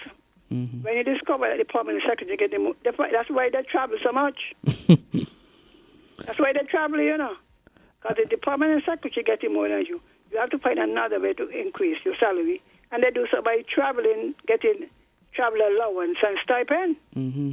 Mm-hmm. When you discover that the permanent secretary get them, that's why they travel so much. That's why they travel, you know. Because the permanent secretary getting more than you. You have to find another way to increase your salary. And they do so by traveling, getting travel allowance and stipend. Mm-hmm.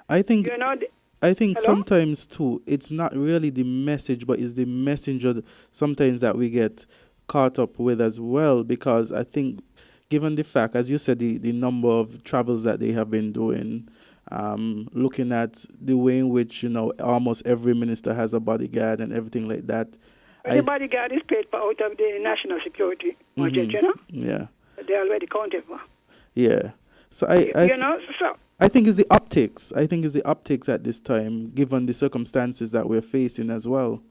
I think Hello? sometimes too, it's not really the message, but it's the messenger sometimes that we get caught up with as well. Because I think, given the fact, as you said, the number of travels that they have been doing, looking at the way in which, almost every minister has a bodyguard and everything like that. The bodyguard is paid for out of the national security budget, Yeah. They already counted for. Yeah. So I think it's the optics. I think it's the optics at this time, given the circumstances that we're facing as well.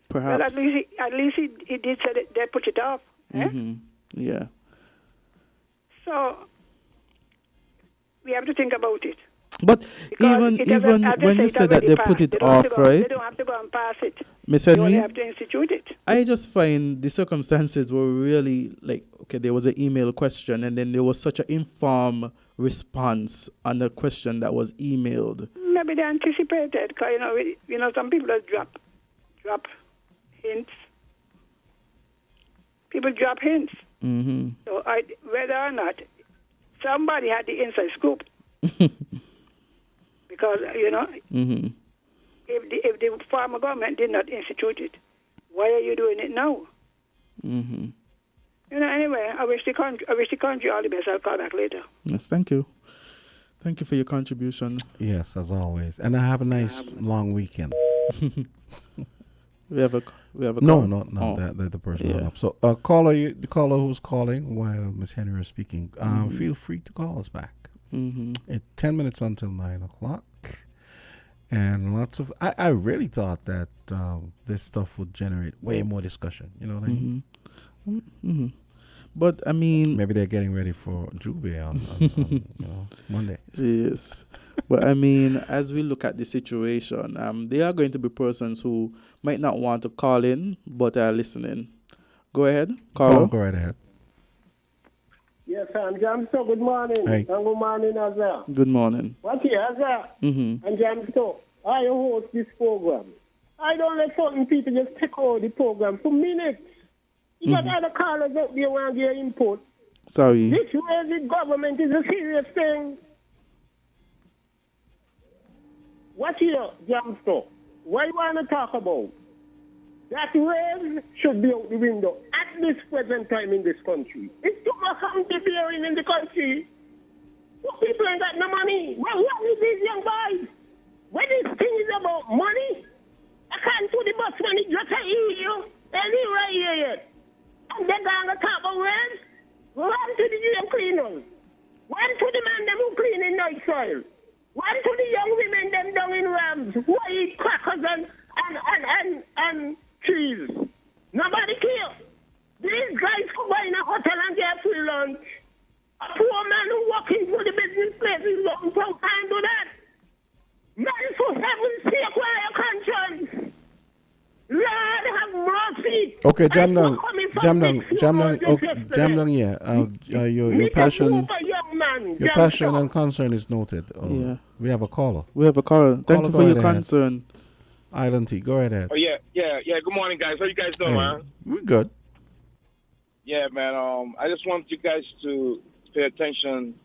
Perhaps. Well, at least he did say that they put it off. Yeah. So we have to think about it. But Because even when you said that they put it off, right? They don't have to go and pass it. Miss They Henry, only have to institute it. I just find the circumstances were really okay, there was an email question and then there was such an informed response on the question that was emailed. Maybe they anticipated, because, some people just drop hints. People drop hints. Mm-hmm. So whether or not somebody had the inside scoop. Because, Mm-hmm. if the former government did not institute it, why are you doing it now? Mm-hmm. Anyway, I wish the country all the best. I'll call back later. Yes, thank you. Thank you for your contribution. Yes, as always. And I have a nice long weekend. We have a No, call. the person Yeah. hung up. So the caller who's calling while Miss Henry is speaking, feel free to call us back. Mm-hmm. It's 10 minutes until 9 o'clock. And lots of... I really thought that this stuff would generate way more discussion. You know what I mean? Mm-hmm. But, I mean... Maybe they're getting ready for Juve on Monday. Yes. But, I mean, as we look at the situation, there are going to be persons who might not want to call in, but are listening. Go ahead, caller. Go right ahead. Yes, I'm Jamsto. Good morning. Hey. And good morning, Azard. Good morning. What's here, Azard? Mm-hmm. And Jamsto, I host this program. I don't let certain people just take over the program for minutes. You got other callers out there want their input. Sorry. This raising government is a serious thing. What's here, Jamsto? What you want to talk about? That raise should be out the window at this present time in this country. It's too much bearing in the country. What people ain't got no money. Well, what with these young boys? When this thing is about money, I can't put the bus money just to eat you. And he right here yet. And they're going to talk about raise. Run to the GM cleaners. Run to the man them who clean in night soil. Run to the young women them down in Rams who eat crackers and cheese. Nobody care. These guys go by in a hotel and get free lunch. A poor man who walking through the business place is looking for can't do that. Man for heaven's sake, where your conscience? Lord have mercy. Okay, jam down, your passion and concern is noted. Yeah. We have a caller. Thank you for your concern. Island T, go right ahead. Oh yeah. Good morning, guys. How you guys doing, man? We're good. Yeah, man. I just want you guys to pay attention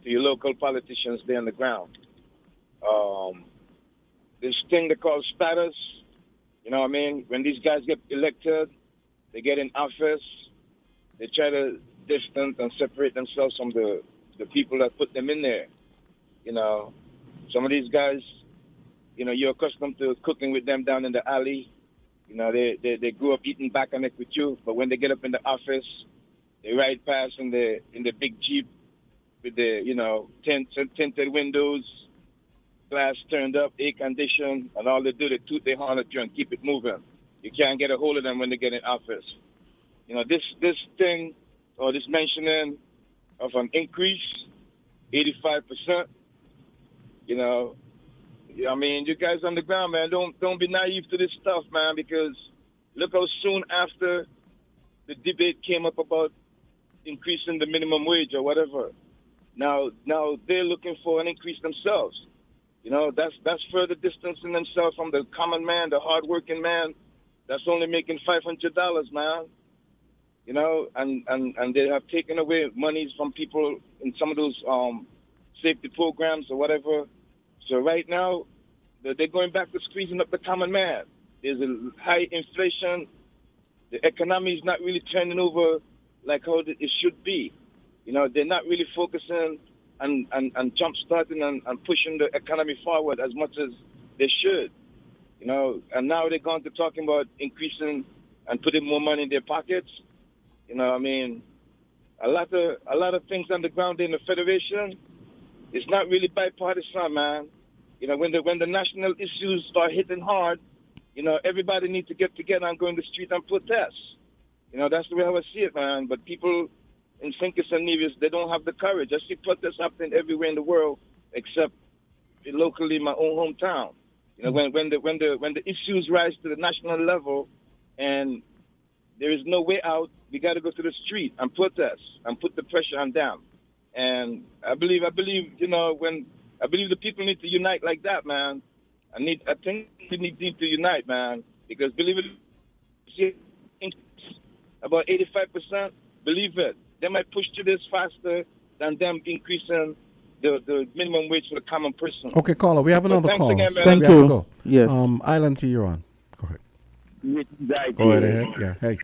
to your local politicians there on the ground. This thing they call status. You know what I mean? When these guys get elected, they get in office, they try to distance and separate themselves from the people that put them in there. You know, some of these guys, you're accustomed to cooking with them down in the alley. You know, they grew up eating back and neck with you, but when they get up in the office, they ride past in the big Jeep with the, tinted windows, glass turned up, air conditioned, and all they do, they toot their horn at you and keep it moving. You can't get a hold of them when they get in office. You know, this thing or this mentioning of an increase, 85%. You know, I mean, you guys on the ground, man, don't be naive to this stuff, man, because look how soon after the debate came up about increasing the minimum wage or whatever. Now they're looking for an increase themselves. You know, that's further distancing themselves from the common man, the hardworking man that's only making $500, man. You know, and they have taken away monies from people in some of those safety programs or whatever. So right now, they're going back to squeezing up the common man. There's a high inflation. The economy is not really turning over like how it should be. You know, they're not really focusing and jump-starting and pushing the economy forward as much as they should. You know, and now they're going to talking about increasing and putting more money in their pockets. You know, I mean, a lot of things on the ground in the Federation, it's not really bipartisan, man. You know, when the national issues start hitting hard, you know, everybody needs to get together and go in the street and protest. You know, that's the way I would see it, man. But people in Fincus and Nevis, they don't have the courage. I see protests happening everywhere in the world except locally in my own hometown. You know, when the issues rise to the national level and there is no way out, we got to go to the street and protest and put the pressure on them. And I believe, you know, I believe the people need to unite like that, man. I think we need to unite, man, because believe it, about 85%, believe it, they might push to this faster than them increasing the minimum wage for the common person. Okay, caller, we have another call. Again, Thank you. Go. Yes. Island T, you're on. Go ahead. Right. Go right ahead. Yeah. Hey.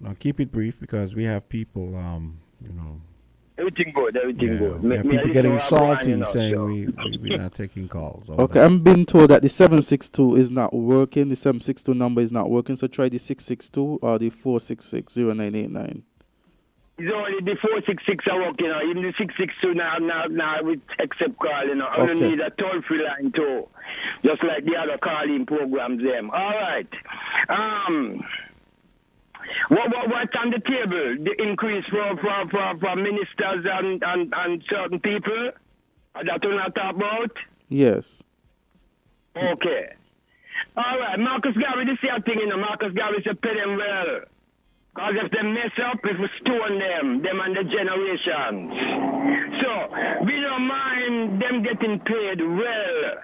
Now keep it brief because we have people, you know. Everything good. We have people getting salty saying we're not taking calls. Okay, I'm being told that the 762 is not working. The 762 number is not working. So try the 662 or the 466-0989. It's only the 466 are working. Even the 662 now we accept call. You know, I only need a toll-free line too, just like the other calling programs. Them. All right. What's on the table? The increase for ministers and certain people? That we're not talk about? Yes. Okay. All right. Marcus Garvey, this is a thing, you know. Marcus Garvey said pay them well. Because if they mess up, if we stone them and the generations. So, we don't mind them getting paid well.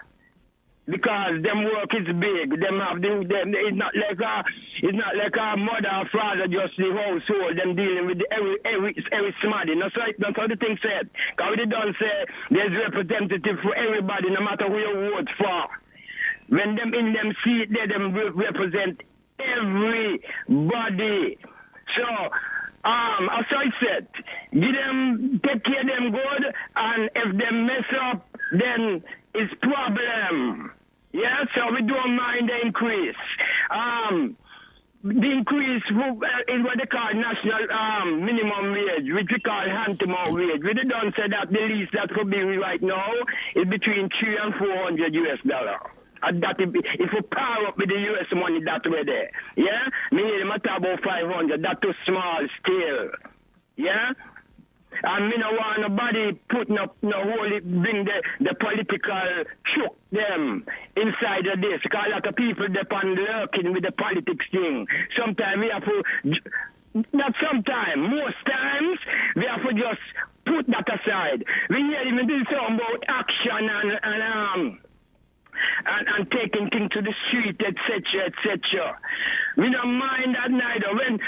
Because them work is big. Them have it's not like a mother or father just the household. Them dealing with every smarty. That's how the thing said. Because we don't say there's representative for everybody, no matter who you vote for. When them in them seat, they them represent everybody. So, as I said, take care of them good, and if they mess up, then it's problem. Yeah, so we don't mind the increase. The increase is what they call national minimum wage, which we call hand-to-mouth wage. We don't say that the least that could be right now is between $300 and $400. And that if we power up with the US money that way there, yeah, me hear talk about 500. That's too small still, yeah. And me no want nobody putting up no whole bring the political choke them inside of this. Because a lot of people depend lurking with the politics thing. Sometimes we have to, not sometimes, most times we have to just put that aside. We hear even do something about action and taking things to the street, etc. We don't mind that neither. When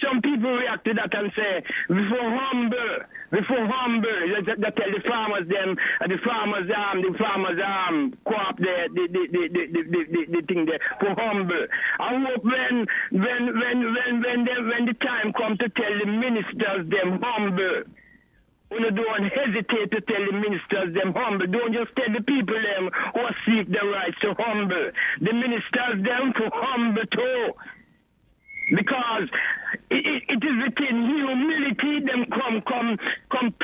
some people react to that and say, before humble, they tell the farmers them, and the farmers co-op the thing there for humble. I hope when the time comes to tell the ministers them humble. You don't hesitate to tell the ministers them humble. Don't just tell the people them who seek the rights to humble. The ministers them to humble too. Because it is within humility them come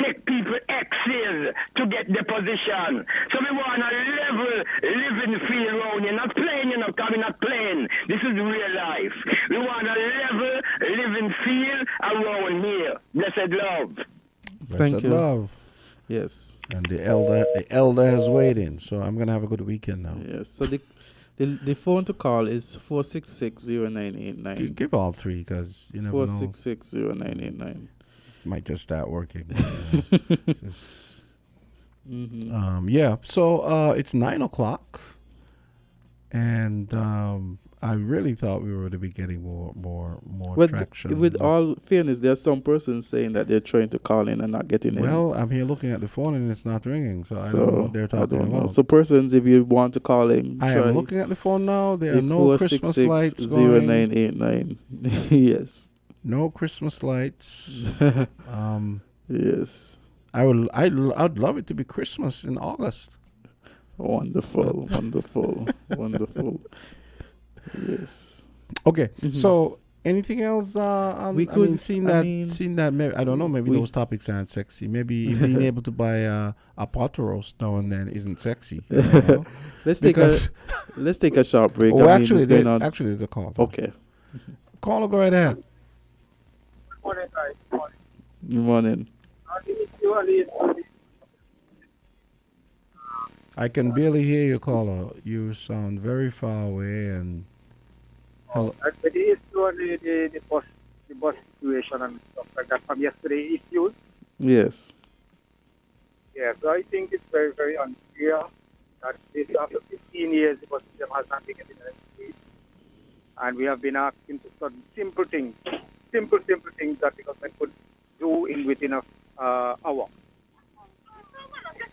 take people exes to get the position. So we want a level living feel around you. Not playing, you know, coming not playing. This is real life. We want a level living feel around here. Blessed love. Thank you. Love. Yes. And the elder has weighed in, so I'm gonna have a good weekend now. Yes. So the phone to call is 466-0989. Give all three, because you never know. 466-0989. Might just start working. Mm-hmm. Yeah. So it's 9:00, and I really thought we were going to be getting more traction. With all fairness, there are some persons saying that they're trying to call in and not getting in. Well, I'm here looking at the phone and it's not ringing, so I don't know what they're talking about. So persons, if you want to call in, I am looking at the phone now. There are no Christmas lights going. 0989. Yes. No Christmas lights. Yes. I'd love it to be Christmas in August. Wonderful, wonderful, wonderful. Yes. Okay. Mm-hmm. So anything else? Seeing that. Maybe, I don't know. Maybe those topics aren't sexy. Maybe being able to buy a pot roast now and then isn't sexy. You know? Let's take a short break. Oh, actually, there's a call. Okay. Caller, go right ahead. Good morning. I can barely hear you, caller. You sound very far away and. The issue on the bus situation and stuff like that from yesterday issues. Yes. Yeah, so I think it's very, very unfair that after 15 years the bus system has not been getting anything. And we have been asking for certain simple things that the government could do within an hour.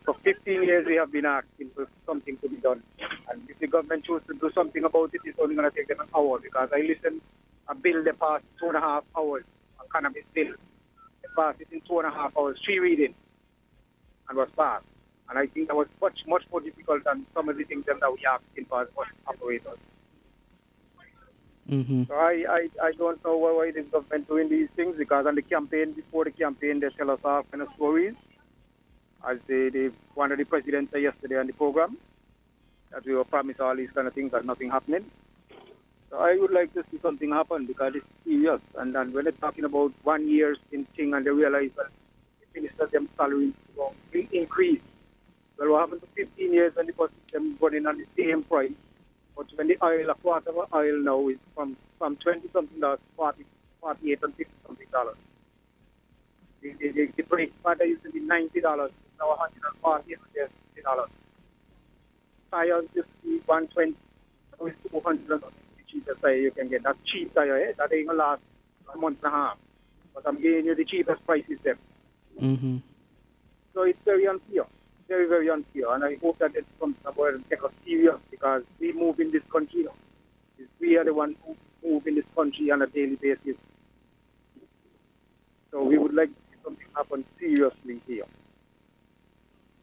For 15 years we have been asking for something to be done. And if the government chooses to do something about it, it's only going to take them an hour. Because I listened a bill that passed 2.5 hours, a cannabis bill. They passed it in 2.5 hours, 3 readings, and was passed. And I think that was much more difficult than some of the things that we are asking for as bus operators. Mm-hmm. So I don't know why the government doing these things, because on the campaign, before the campaign, they tell us all kind of stories. As one of the presidents said yesterday on the program, that we were promised all these kind of things and nothing happening. So I would like to see something happen, because it's serious. And then when they're talking about 1 year in thing and they realize that the ministers, them salaries will increase. Well, what happened to 15 years when the bus system running on the same price? But when the oil, a quarter of oil now is from 20-something dollars, 48 and 50-something dollars. The brake pad used to be $90, now $140 and $60. Tires used to be $120, now it's $200. The cheapest tire you can get. That's cheap tire, eh? That ain't gonna last a month and a half. But I'm giving you the cheapest prices there. Mm-hmm. So it's very unfair. Very, very unfair. And I hope that it's something about and take us serious, because we move in this country now. We are the ones who move in this country on a daily basis. So we would like to see something happen seriously here.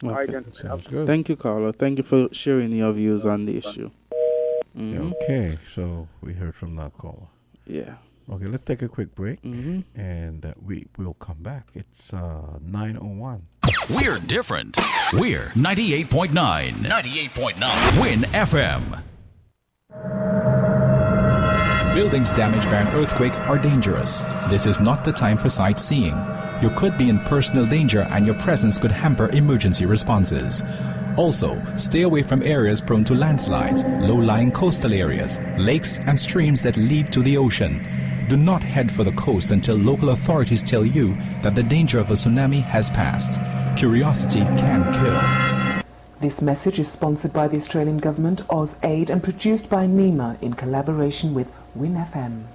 Okay. Sounds good. Thank you, Carla. Thank you for sharing your views on the issue. Mm-hmm. Okay, so we heard from that caller. Yeah. Okay, let's take a quick break, Mm-hmm. and we'll come back. It's 9:01. We're different. We're 98.9. 98.9. Win FM. Buildings damaged by an earthquake are dangerous. This is not the time for sightseeing. You could be in personal danger and your presence could hamper emergency responses. Also, stay away from areas prone to landslides, low-lying coastal areas, lakes and streams that lead to the ocean. Do not head for the coast until local authorities tell you that the danger of a tsunami has passed. Curiosity can kill. This message is sponsored by the Australian Government, AusAid, and produced by NEMA in collaboration with WIN FM.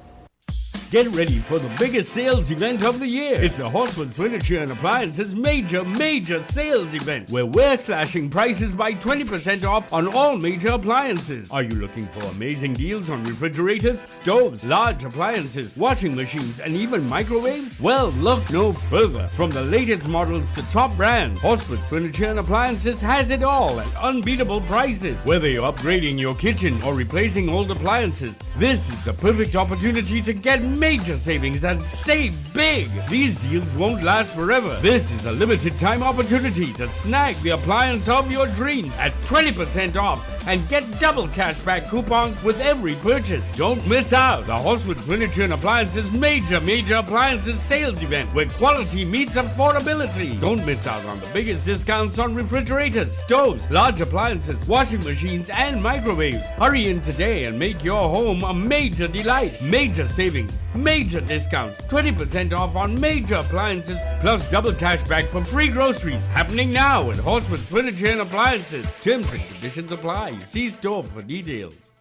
Get ready for the biggest sales event of the year. It's the Horseman Furniture and Appliances major sales event where we're slashing prices by 20% off on all major appliances. Are you looking for amazing deals on refrigerators, stoves, large appliances, washing machines, and even microwaves? Well, look no further. From the latest models to top brands, Horseman Furniture and Appliances has it all at unbeatable prices. Whether you're upgrading your kitchen or replacing old appliances, this is the perfect opportunity to get major savings and save big. These deals won't last forever. This is a limited time opportunity to snag the appliance of your dreams at 20% off and get double cashback coupons with every purchase. Don't miss out. The Horsewood Furniture and Appliances major appliances sales event where quality meets affordability. Don't miss out on the biggest discounts on refrigerators, stoves, large appliances, washing machines, and microwaves. Hurry in today and make your home a major delight. Major savings, major discounts, 20% off on major appliances, plus double cashback for free groceries. Happening now at Horsewood Furniture and Appliances. Terms and conditions apply. See store for details.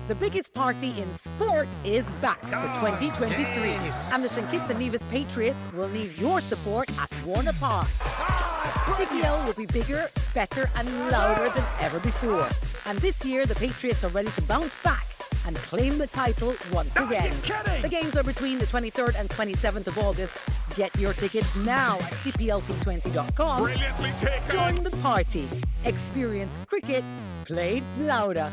The biggest party in sport is back for 2023. And the St. Kitts and Nevis Patriots will need your support at Warner Park. CPL will be bigger, better and louder than ever before. And this year, the Patriots are ready to bounce back and claim the title once again. The games are between the 23rd and 27th of August. Get your tickets now at cplt20.com. Join the party. Experience cricket played louder.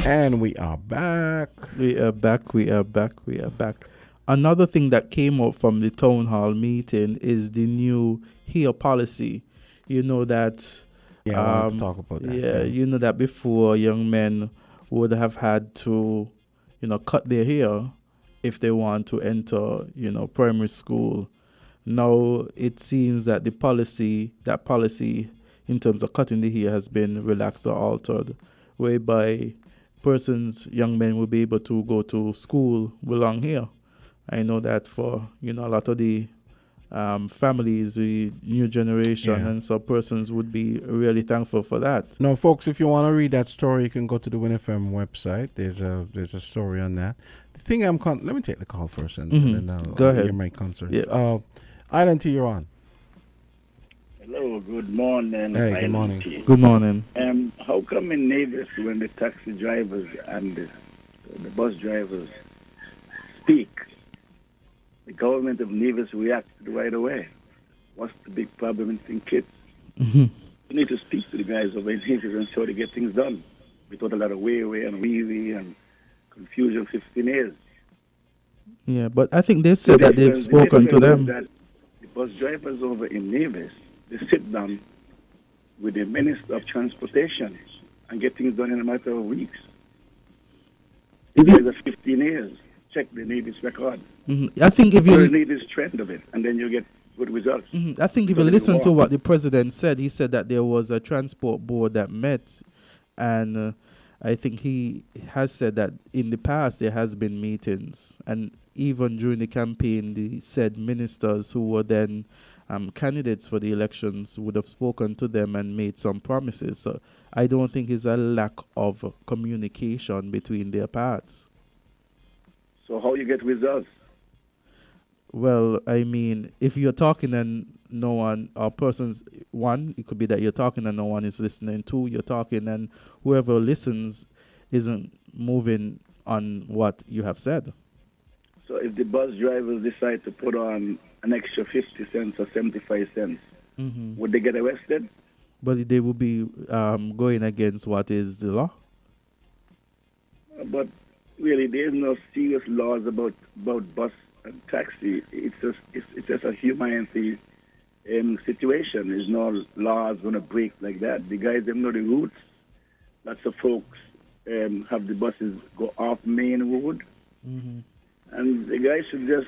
And we are back. We are back. Another thing that came up from the town hall meeting is the new hair policy. You know that. Yeah, I wanted to talk about that. Yeah, you know that before young men would have had to, cut their hair if they want to enter, primary school. Now it seems that that policy in terms of cutting the hair has been relaxed or altered, whereby young men will be able to go to school with long hair. I know that for, a lot of the families, the new generation, and so persons would be really thankful for that. Now, folks, if you want to read that story, you can go to the WinFM website. There's a story on that. The thing let me take the call first, and then I'll go ahead. Hear my concern. Yes. Island T, you're on. Hello, good morning. Hey, good morning. Good morning. How come in Nevis, when the taxi drivers and the bus drivers speak, the government of Nevis reacts right away? What's the big problem in St. Kitts? You need to speak to the guys over in Nevis and try to get things done. Without a lot of way and wee and confusion 15 years. Yeah, but I think they said that they've spoken to them. That the bus drivers over in Nevis, they sit down with the Minister of Transportation and get things done in a matter of weeks. If there's 15 years, check the Nevis record. I think if you need this trend of it, and then you get good results. I think if you listen to what the president said, he said that there was a transport board that met, and I think he has said that in the past there has been meetings, and even during the campaign, the said ministers who were then candidates for the elections would have spoken to them and made some promises. So I don't think it's a lack of communication between their parts. So how you get results? Well, I mean, if you're talking and no one, or persons, one, it could be that you're talking and no one is listening. Two, you're talking and whoever listens isn't moving on what you have said. So if the bus drivers decide to put on an extra 50 cents or 75 cents, would they get arrested? But they will be going against what is the law. But really, there's no serious laws about bus taxi, it's just a humanity situation. There's no laws going to break like that. The guys, them know the routes. Lots of folks have the buses go off main road. And the guys should just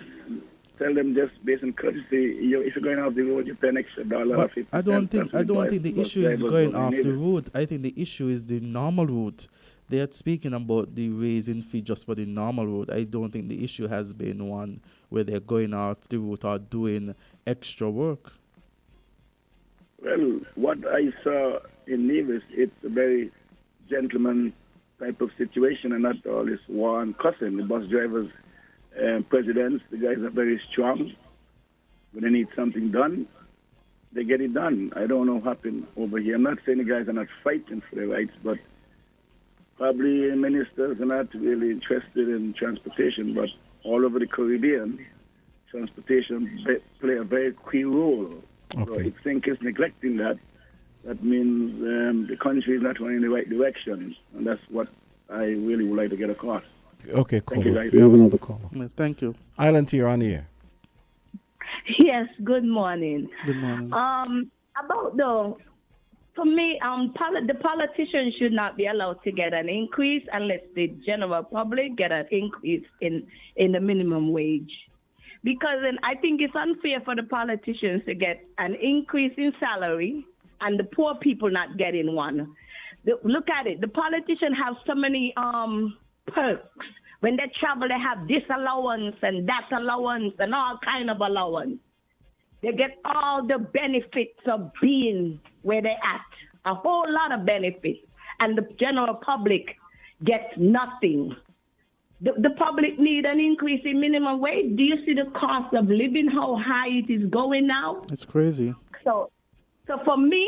tell them, just based on courtesy, if you're going off the road, you pay an extra dollar. But 50 I don't think the bus issue is drivers going don't off need the it. route. I think the issue is the normal route. They are speaking about the raising fee just for the normal route. I don't think the issue has been one where they're going off the route or doing extra work. Well, what I saw in Nevis, it's a very gentleman type of situation and not all this war and cussing. The bus drivers, presidents, the guys are very strong. When they need something done, they get it done. I don't know what happened over here. I'm not saying the guys are not fighting for their rights, but probably ministers are not really interested in transportation, but all over the Caribbean, transportation play a very key role. So I think it's neglecting that. That means the country is not going in the right direction, and that's what I really would like to get across. Okay, cool. Thank you, guys. We have another caller. Thank you. Island, you're on the air. Yes, good morning. Good morning. For me, the politicians should not be allowed to get an increase unless the general public get an increase in the minimum wage. Because then I think it's unfair for the politicians to get an increase in salary and the poor people not getting one. Look at it. The politicians have so many perks. When they travel, they have this allowance and that allowance and all kind of allowance. They get all the benefits of being where they're at, a whole lot of benefits. And the general public gets nothing. The public need an increase in minimum wage. Do you see the cost of living, how high it is going now? It's crazy. So for me,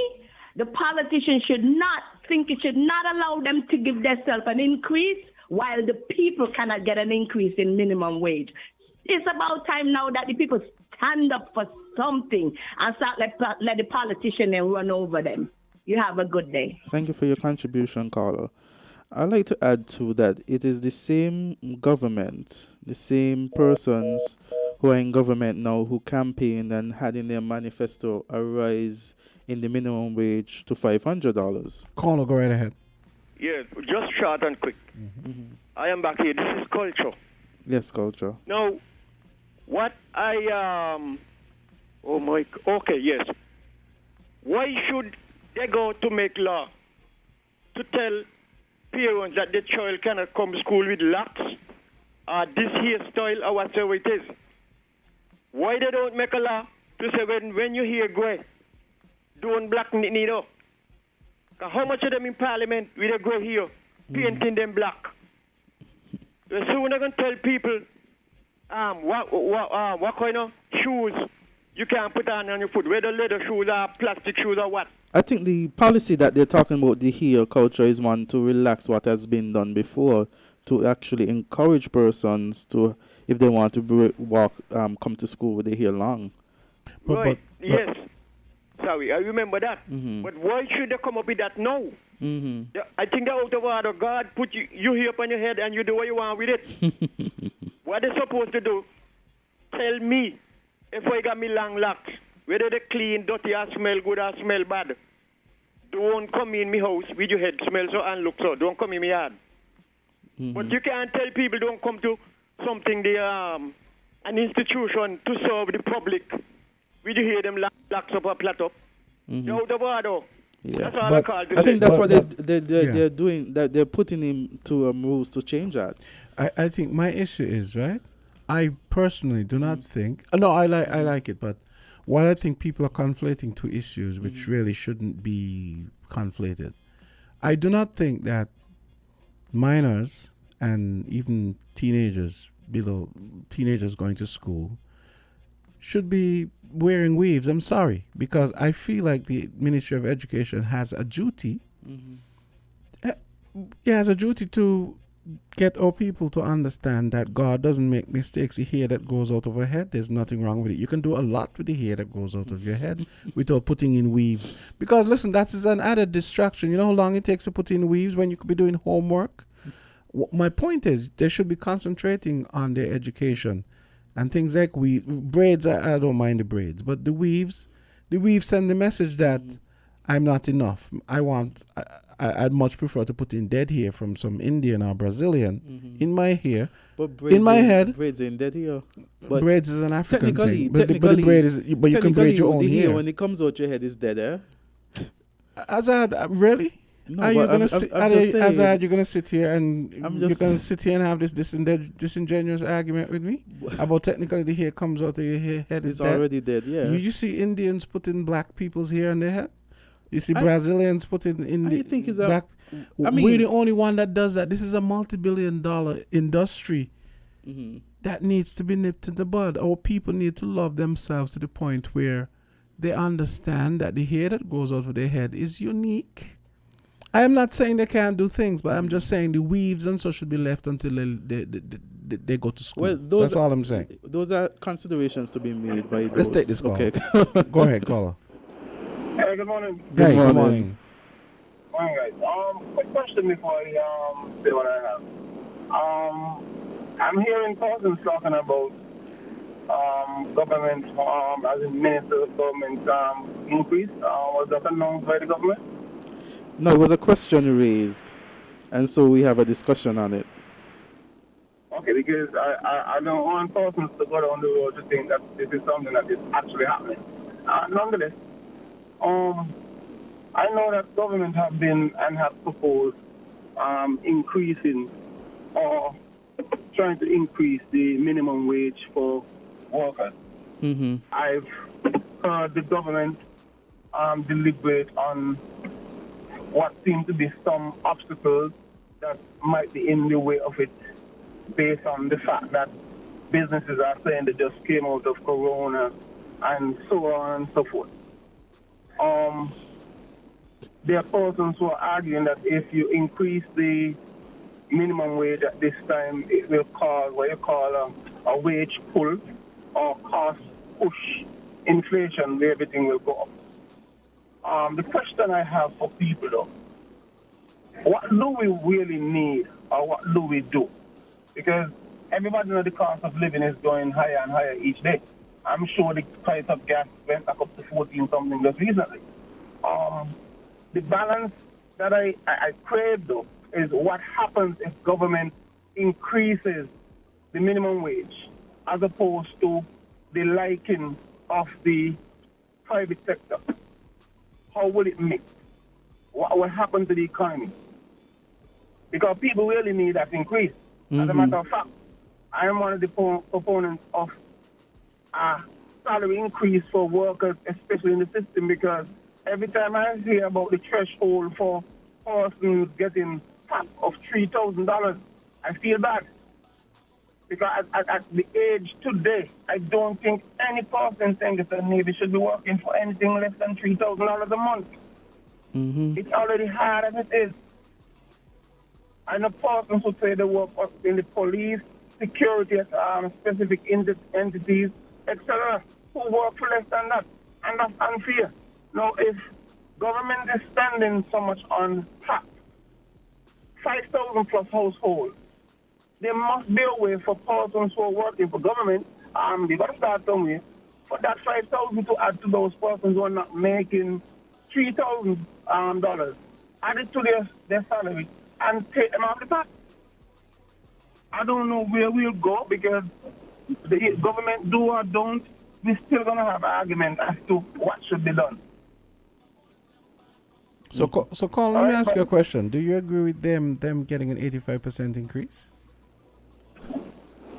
the politicians should not allow them to give themselves an increase while the people cannot get an increase in minimum wage. It's about time now that the people stand up for something and start let the politician and run over them. You have a good day. Thank you for your contribution, caller. I'd like to add to that it is the same government, the same persons who are in government now who campaigned and had in their manifesto a rise in the minimum wage to $500. Caller, go right ahead. Yes, just short and quick. I am back here. This is culture. Yes, culture. Now, what yes. Why should they go to make law to tell parents that the child cannot come to school with locks or this hairstyle or whatever it is? Why they don't make a law to say when you hear gray, don't blacken it neither? How much of them in parliament with a gray hair, painting them black? So they're going to tell people what kind of shoes you can put on your foot, whether leather shoes or plastic shoes or what. I think the policy that they're talking about, the hair culture, is one to relax what has been done before, to actually encourage persons to, if they want to come to school with their hair long. Yes. Sorry, I remember that. But why should they come up with that now? I think they're out of order. God put you here up on your head and you do what you want with it. What they supposed to do? Tell me if I got me long locks, whether they clean, dirty, or smell good or smell bad. Don't come in my house with your head smell so and look so. Don't come in my yard. But you can't tell people don't come to something, an institution to serve the public. Will you hear them locks up or plat up? They're out of order. Yeah, that's all I call I think that's what they're doing. That they're putting him to rules to change that. I think my issue is, right, I personally do not think. No, I like it, but what I think people are conflating two issues which really shouldn't be conflated. I do not think that minors and even teenagers going to school should be wearing weaves. I'm sorry, because I feel like the Ministry of Education has a duty. It has a duty to get our people to understand that God doesn't make mistakes. The hair that goes out of our head, there's nothing wrong with it. You can do a lot with the hair that goes out of your head without putting in weaves. Because listen, that is an added distraction. You know how long it takes to put in weaves when you could be doing homework? My point is, they should be concentrating on their education and things like braids. I don't mind the braids, but the weaves send the message that I'm not enough. I'd much prefer to put in dead hair from some Indian or Brazilian in my hair. But in my head, braids ain't dead hair. But braids is an African thing. But the technically, braid is, but you can braid your own the hair. when it comes out your head is dead, eh? Azard, really? No, are you gonna Azard, you're gonna sit here and you're gonna sit here and have this disingenuous argument with me about technically the hair comes out of your head is it's dead? already dead, yeah. You see Indians putting black people's hair on their head. You see Brazilians putting black. We're the only one that does that. This is a multi-billion-dollar industry that needs to be nipped in the bud. Our people need to love themselves to the point where they understand that the hair that goes out of their head is unique. I am not saying they can't do things, but I'm just saying the weaves and so should be left until they go to school. Well, that's all I'm saying. Those are considerations to be made by those. Let's take this call. Okay. Go ahead, caller. Hey, good morning. Hey, good morning. Morning, guys. Quick question before I say what I have. I'm hearing persons talking about government, as in minister of government increase. Was that announced by the government? No, it was a question raised, and so we have a discussion on it. Okay, because I don't want persons to go down the road to think that this is something that is actually happening. Nonetheless, I know that government have been and have proposed increasing or trying to increase the minimum wage for workers. I've heard the government deliberate on what seem to be some obstacles that might be in the way of it based on the fact that businesses are saying they just came out of Corona and so on and so forth. There are persons who are arguing that if you increase the minimum wage at this time, it will cause what you call a wage pull or cost push inflation where everything will go up. The question I have for people though, what do we really need or what do we do? Because everybody knows the cost of living is going higher and higher each day. I'm sure the price of gas went back up to 14 something just recently. The balance that I crave though is what happens if government increases the minimum wage as opposed to the liking of the private sector. How will it mix? What will happen to the economy? Because people really need that increase. As a matter of fact, I am one of the proponents of a salary increase for workers, especially in the system, because every time I hear about the threshold for persons getting top of $3,000, I feel bad. Because at the age today, I don't think any person saying that the Navy should be working for anything less than $3,000 a month. It's already hard as it is. I know persons who say they work in the police, security, specific entities, etc., who work for less than that. And that's unfair. Now, if government is spending so much on tax, 5,000 plus households, there must be a way for persons who are working for government, they got to start somewhere, for that 5,000 to add to those persons who are not making $3,000, add it to their salary and take them off the tax. I don't know where we'll go because the government do or don't, we're still going to have an argument as to what should be done. So Colin, let me ask you a question. Do you agree with them getting an 85% increase?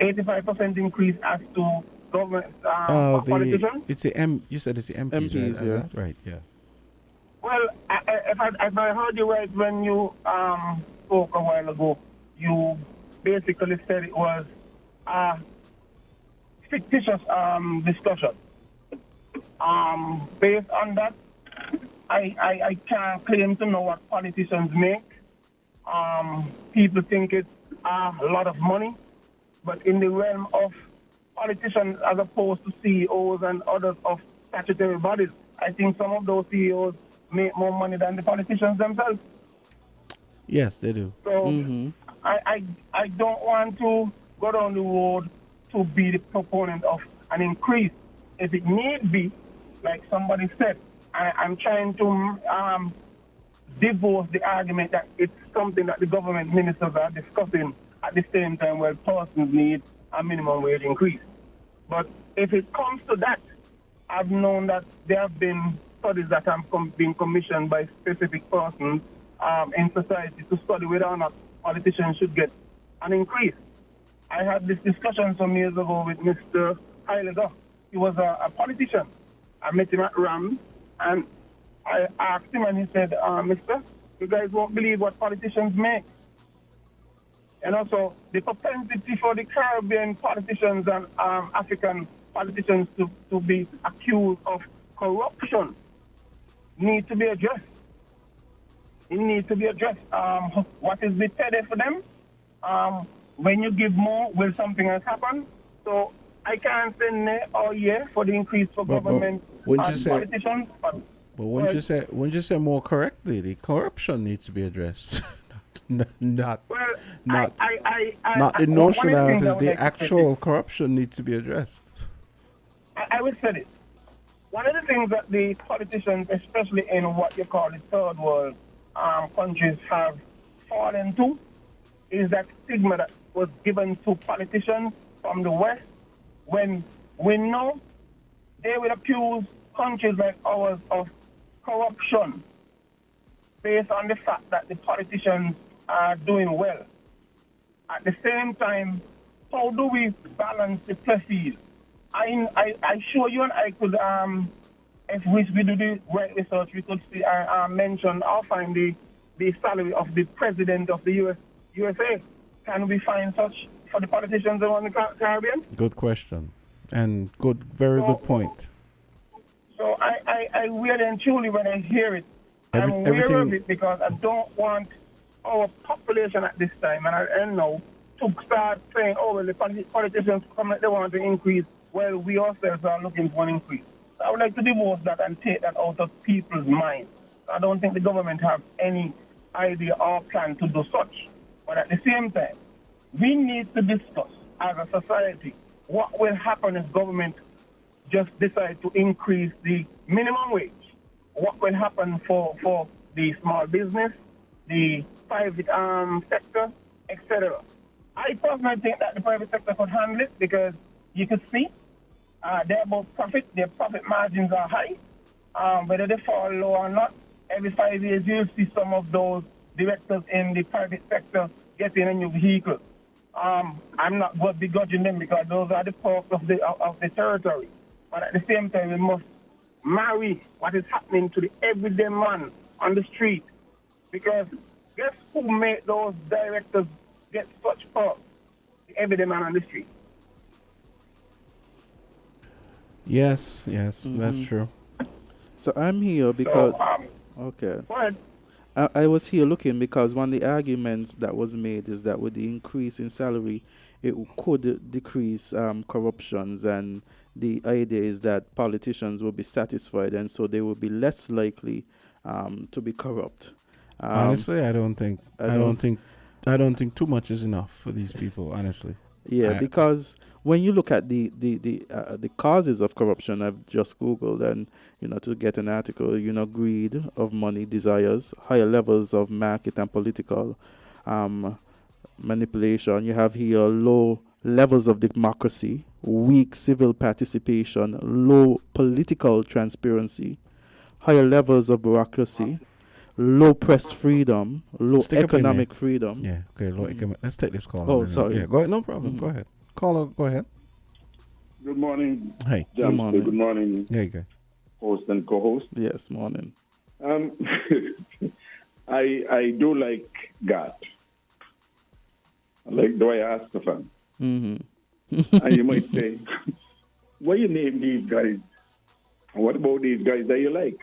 85% increase as to government politicians? It's the you said it's the MPs, yeah. Right, yeah. Well, if I heard you right when you spoke a while ago, you basically said it was a fictitious discussion. Based on that, I can't claim to know what politicians make. People think it's a lot of money, but in the realm of politicians as opposed to CEOs and others of statutory bodies, I think some of those CEOs make more money than the politicians themselves. Yes, they do. So I don't want to go down the road to be the proponent of an increase if it need be, like somebody said. I'm trying to divorce the argument that it's something that the government ministers are discussing at the same time where persons need a minimum wage increase. But if it comes to that, I've known that there have been studies that have been commissioned by specific persons in society to study whether or not politicians should get an increase. I had this discussion some years ago with Mr. Heiliger. He was a politician. I met him at RAM, and I asked him, and he said, Mister, you guys won't believe what politicians make. And also, the propensity for the Caribbean politicians and African politicians to be accused of corruption need to be addressed. It needs to be addressed. What is the payday for them? When you give more, will something else happen? So I can't say nay or yeah for the increase for government politicians. But when you say more correctly, the corruption needs to be addressed. not the notion as the actual corruption needs to be addressed. I would say this. One of the things that the politicians, especially in what you call the third world countries, have fallen to is that stigma that was given to politicians from the West, when we know they will accuse countries like ours of corruption based on the fact that the politicians are doing well. At the same time, how do we balance the play field? I show you, and I could, if we do the right research, we could see, mention or find the salary of the president of the USA. Can we find such for the politicians around the Caribbean? Good question, and very good point. So I really and truly, when I hear it, I'm aware of it because I don't want our population at this time, and I know, to start saying, oh, well, the politicians come like they want to increase. Well, we ourselves are looking for an increase. So I would like to divorce that and take that out of people's minds. I don't think the government have any idea or plan to do such. But at the same time, we need to discuss as a society what will happen if government just decide to increase the minimum wage. What will happen for the small business, the private sector, etc. I personally think that the private sector could handle it because you could see they're about profit. Their profit margins are high. Whether they fall low or not, every 5 years you'll see some of those directors in the private sector getting a new vehicle. I'm not going to begrudging them because those are the perks of the territory. But at the same time, we must marry what is happening to the everyday man on the street. Because guess who made those directors get such perks? The everyday man on the street. Yes, that's true. So I'm here because... okay. Go ahead. I was here looking because one of the arguments that was made is that with the increase in salary, it could decrease corruptions, and the idea is that politicians will be satisfied, and so they will be less likely to be corrupt. Honestly, I don't think too much is enough for these people. Honestly. Yeah, because when you look at the causes of corruption, I've just Googled and to get an article. Greed of money, desires, higher levels of market and political manipulation. You have here low levels of democracy, weak civil participation, low political transparency, higher levels of bureaucracy, low press freedom, low economic freedom. Yeah, okay, low economic. Let's take this call. Oh, sorry. Yeah, go ahead. No problem. Go ahead. Caller, go ahead. Good morning. Hey. Good morning. Good morning. There you go. Host and co-host. Yes, morning. I do like God. I like the way I ask the fan. Mm-hmm. And you might say, why you name these guys? What about these guys that you like?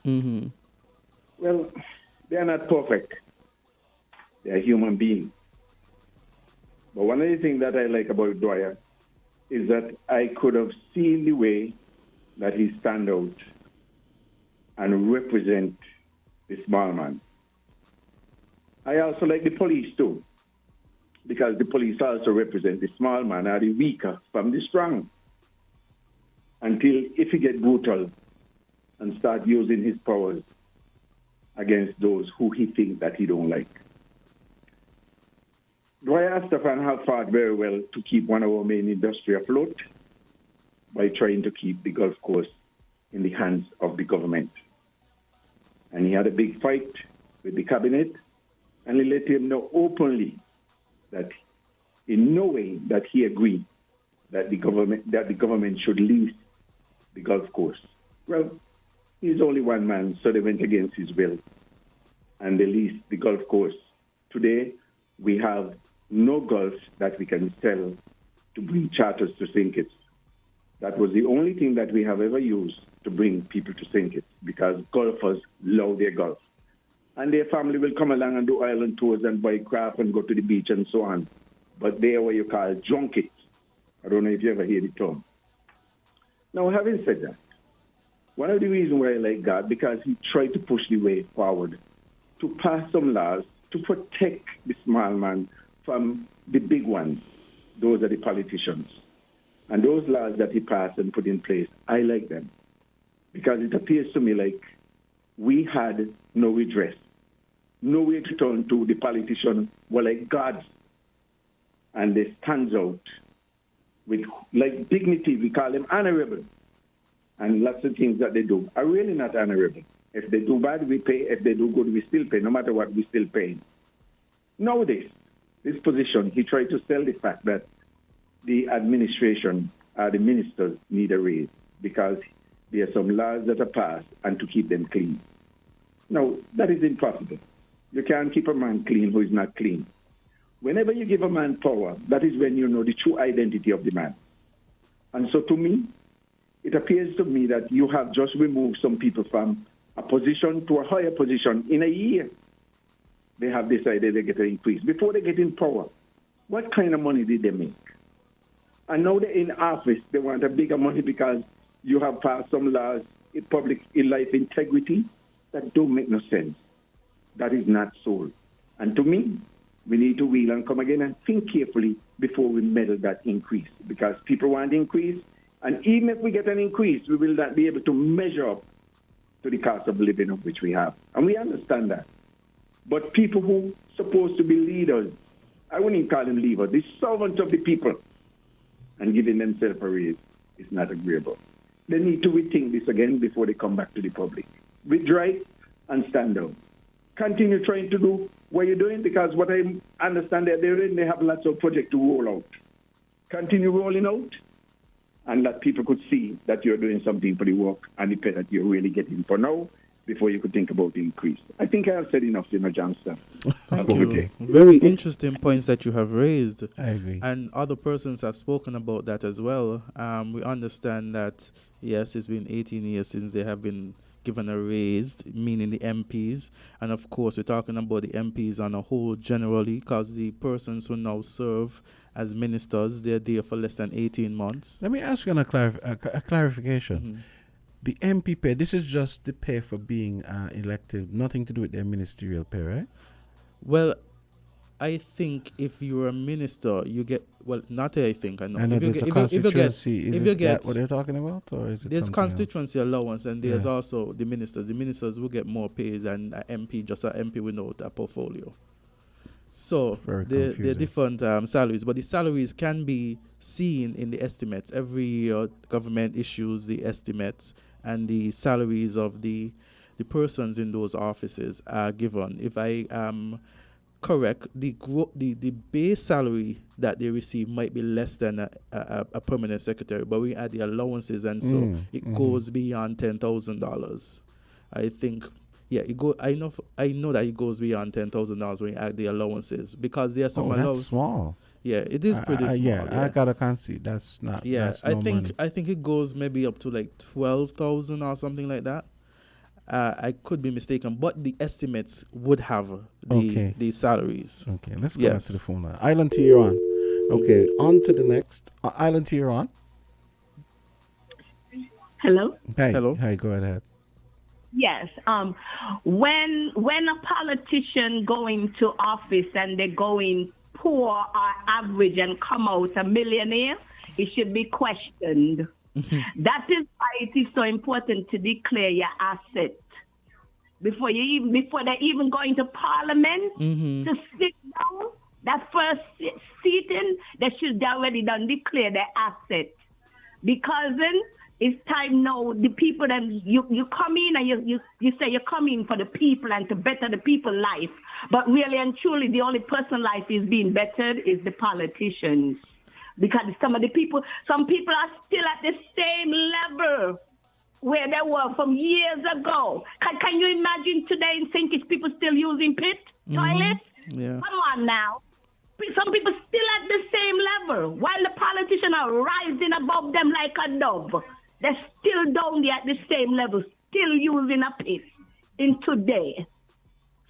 Mm-hmm. Well, they're not perfect. They're human beings. But one of the things that I like about Dwyer is that I could have seen the way that he stand out and represent the small man. I also like the police too. because the police also represent the small man or the weaker from the strong. Until if he get brutal and start using his powers against those who he thinks that he don't like. Dwyer Astafan have fought very well to keep one of our main industry afloat by trying to keep the golf course in the hands of the government. And he had a big fight with the cabinet, and he let him know openly that in no way that he agreed that the government should lease the golf course. Well, he's only one man, so they went against his will, and they leased the golf course. Today, we have no golf that we can sell to bring charters to St. Kitts. That was the only thing that we have ever used to bring people to St. Kitts, because golfers love their golf. And their family will come along and do island tours and buy craft and go to the beach and so on. But they are what you call junkets. I don't know if you ever hear the term. Now, having said that, one of the reasons why I like God, because he tried to push the way forward to pass some laws to protect the small man from the big ones. Those are the politicians. And those laws that he passed and put in place, I like them. Because it appears to me like we had no redress, no way to turn to. The politicians were like gods, and they stand out with like dignity. We call them honorable, and lots of things that they do are really not honorable. If they do bad, we pay. If they do good, we still pay. No matter what, we still pay. Nowadays, this position, he tried to sell the fact that the administration or the ministers need a raise because there are some laws that are passed and to keep them clean. No, that is impossible. You can't keep a man clean who is not clean. Whenever you give a man power, that is when you know the true identity of the man. And so to me, it appears to me that you have just removed some people from a position to a higher position in a year. They have decided they get an increase. Before they get in power, what kind of money did they make? And now they're in office, they want a bigger money because you have passed some laws in public in life integrity that don't make no sense. That is not so. And to me, we need to wheel and come again and think carefully before we meddle that increase, because people want increase, and even if we get an increase, we will not be able to measure up to the cost of living of which we have. And we understand that. But people who are supposed to be leaders, I wouldn't even call them leaders, the servants of the people, and giving themselves a raise is not agreeable. They need to rethink this again before they come back to the public. Withdraw and stand down. Continue trying to do what you're doing, because what I understand that they're doing, they have lots of projects to roll out. Continue rolling out and let people could see that you're doing something for the work and the pay that you're really getting for now before you could think about the increase. I think I have said enough, Johnston. Thank you. Very interesting points that you have raised. I agree. And other persons have spoken about that as well. We understand that, yes, it's been 18 years since they have been given a raise, meaning the MPs. And of course, we're talking about the MPs on a whole generally, because the persons who now serve as ministers, they're there for less than 18 months. Let me ask you on a clarification. Mm-hmm. The MP pay, this is just the pay for being elected, nothing to do with their ministerial pay, right? Well, I think if you're a minister, you get, well, not I think, I know. I know there's a constituency. Is that what they're talking about? Or is it there's constituency else? Allowance, and there's also the ministers. The ministers will get more pay than an MP, just an MP without a portfolio. So they're different salaries, but the salaries can be seen in the estimates. Every year, government issues the estimates, and the salaries of the persons in those offices are given. If I am correct, the base salary that they receive might be less than a permanent secretary, but we add the allowances, and so it goes beyond $10,000. I think. Yeah, I know that it goes beyond $10,000 when you add the allowances, because there are some allowances. That's small. Yeah, it is pretty small. I gotta concede. That's not. Yeah, that's no money. I think it goes maybe up to like 12,000 or something like that. I could be mistaken, but the estimates would have the salaries. Okay, let's go back to the phone line. Island T, you're on. Okay, on to the next. Island T, you're on. Hello. Hey. Hello. Hey, go ahead. Yes. When a politician go into office and they go in poor or average and come out a millionaire, it should be questioned. That is why it is so important to declare your assets before they even go into Parliament to sit down. That first sitting, they should already done declare their assets, because then it's time now. The people then you come in and you say you come in for the people and to better the people's life, but really and truly the only person life is being bettered is the politicians. Because some people are still at the same level where they were from years ago. Can you imagine today in St. Kitts people still using pit toilets? Yeah. Come on now. Some people still at the same level, while the politicians are rising above them like a dove. They're still down there at the same level, still using a pit in today.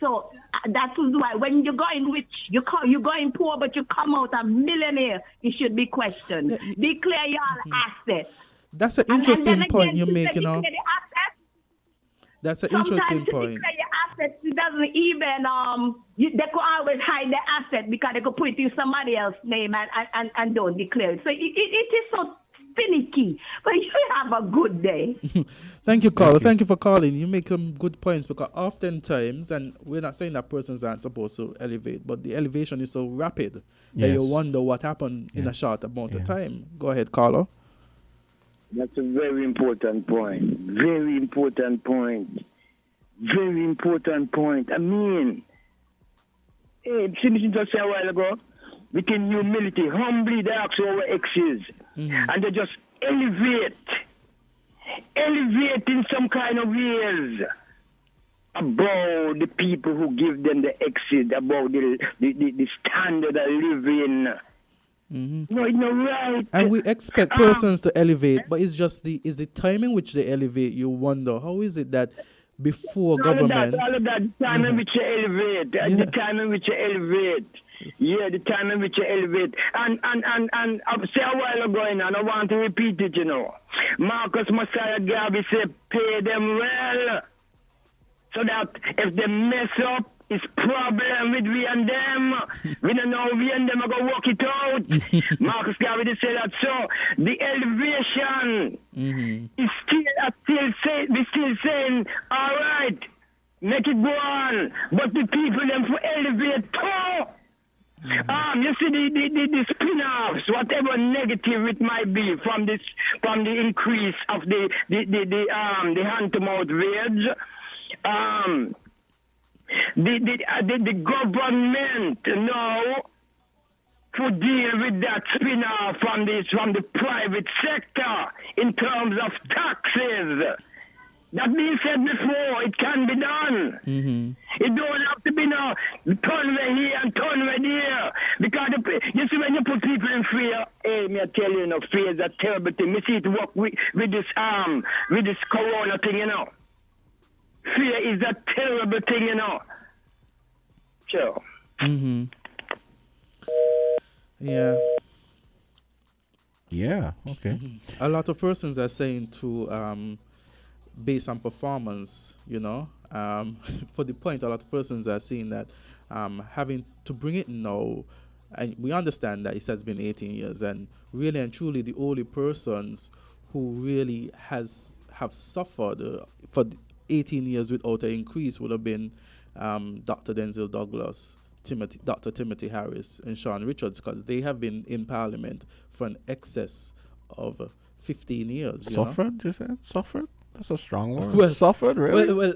So that is why when you're going rich, you're going poor, but you come out a millionaire, it should be questioned. Declare your assets. That's an interesting point you make, That's an interesting Sometimes to point. declare your assets, it doesn't even, they could always hide the asset because they could put it in somebody else's name and don't declare it. So it is so finicky, but you have a good day. Thank you, caller. Thank you for calling. You make some good points, because oftentimes, and we're not saying that persons aren't supposed to elevate, but the elevation is so rapid that you wonder what happened in a short amount of time. Go ahead, caller. That's a very important point. Very important point. Very important point. I mean, Simpson just said a while ago, within humility, humbly they ask our exes, and they just elevate in some kind of ways about the people who give them the exit, about the standard of living. No, it's not right. And we expect persons to elevate, but it's just the timing which they elevate. You wonder, how is it that before government... All of that, the time in which you elevate, the time in which you elevate. Yeah, the time in which you elevate. And I said a while ago, and I want to repeat it, Marcus Messiah Garvey said, pay them well, so that if they mess up, it's problem with we and them. We don't know we and them are going to work it out. Marcus Garvey did say that. So the elevation is still saying, all right, make it go on. But the people them for elevate too. You see the spin-offs, whatever negative it might be from the increase of the hand-to-mouth wage. The government now to deal with that spin-off from the private sector in terms of taxes. That being said before, it can be done. It don't have to be now turn way here and turn way there. Because you see, when you put people in fear, me I tell you, fear is a terrible thing. Me see it work with this corona thing, Fear is a terrible thing, Sure. Yeah. Yeah, okay. A lot of persons are saying to, based on performance, for the point, a lot of persons are saying that having to bring it now, and we understand that it has been 18 years, and really and truly the only persons who really have suffered for 18 years without an increase would have been Dr. Denzel Douglas, Dr. Timothy Harris, and Sean Richards, because they have been in Parliament for an excess of 15 years. Suffered, you said? Suffered? That's a strong word. Well, suffered, really? Well,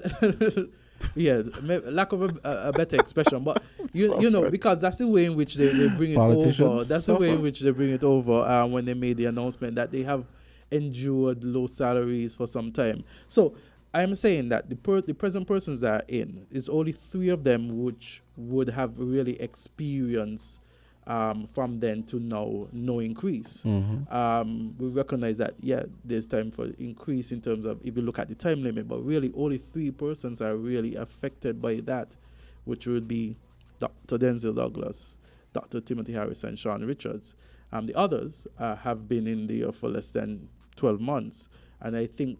yeah, lack of a better expression, but you know, because that's the way in which they bring it over. That's the way in which they bring it over when they made the announcement that they have endured low salaries for some time. So I'm saying that the present persons that are in, is only 3 of them which would have really experienced from then to now no increase. We recognize that there's time for increase in terms of if you look at the time limit, but really only 3 persons are really affected by that, which would be Dr. Denzel Douglas, Dr. Timothy Harris, and Sean Richards. The others have been in there for less than 12 months, and I think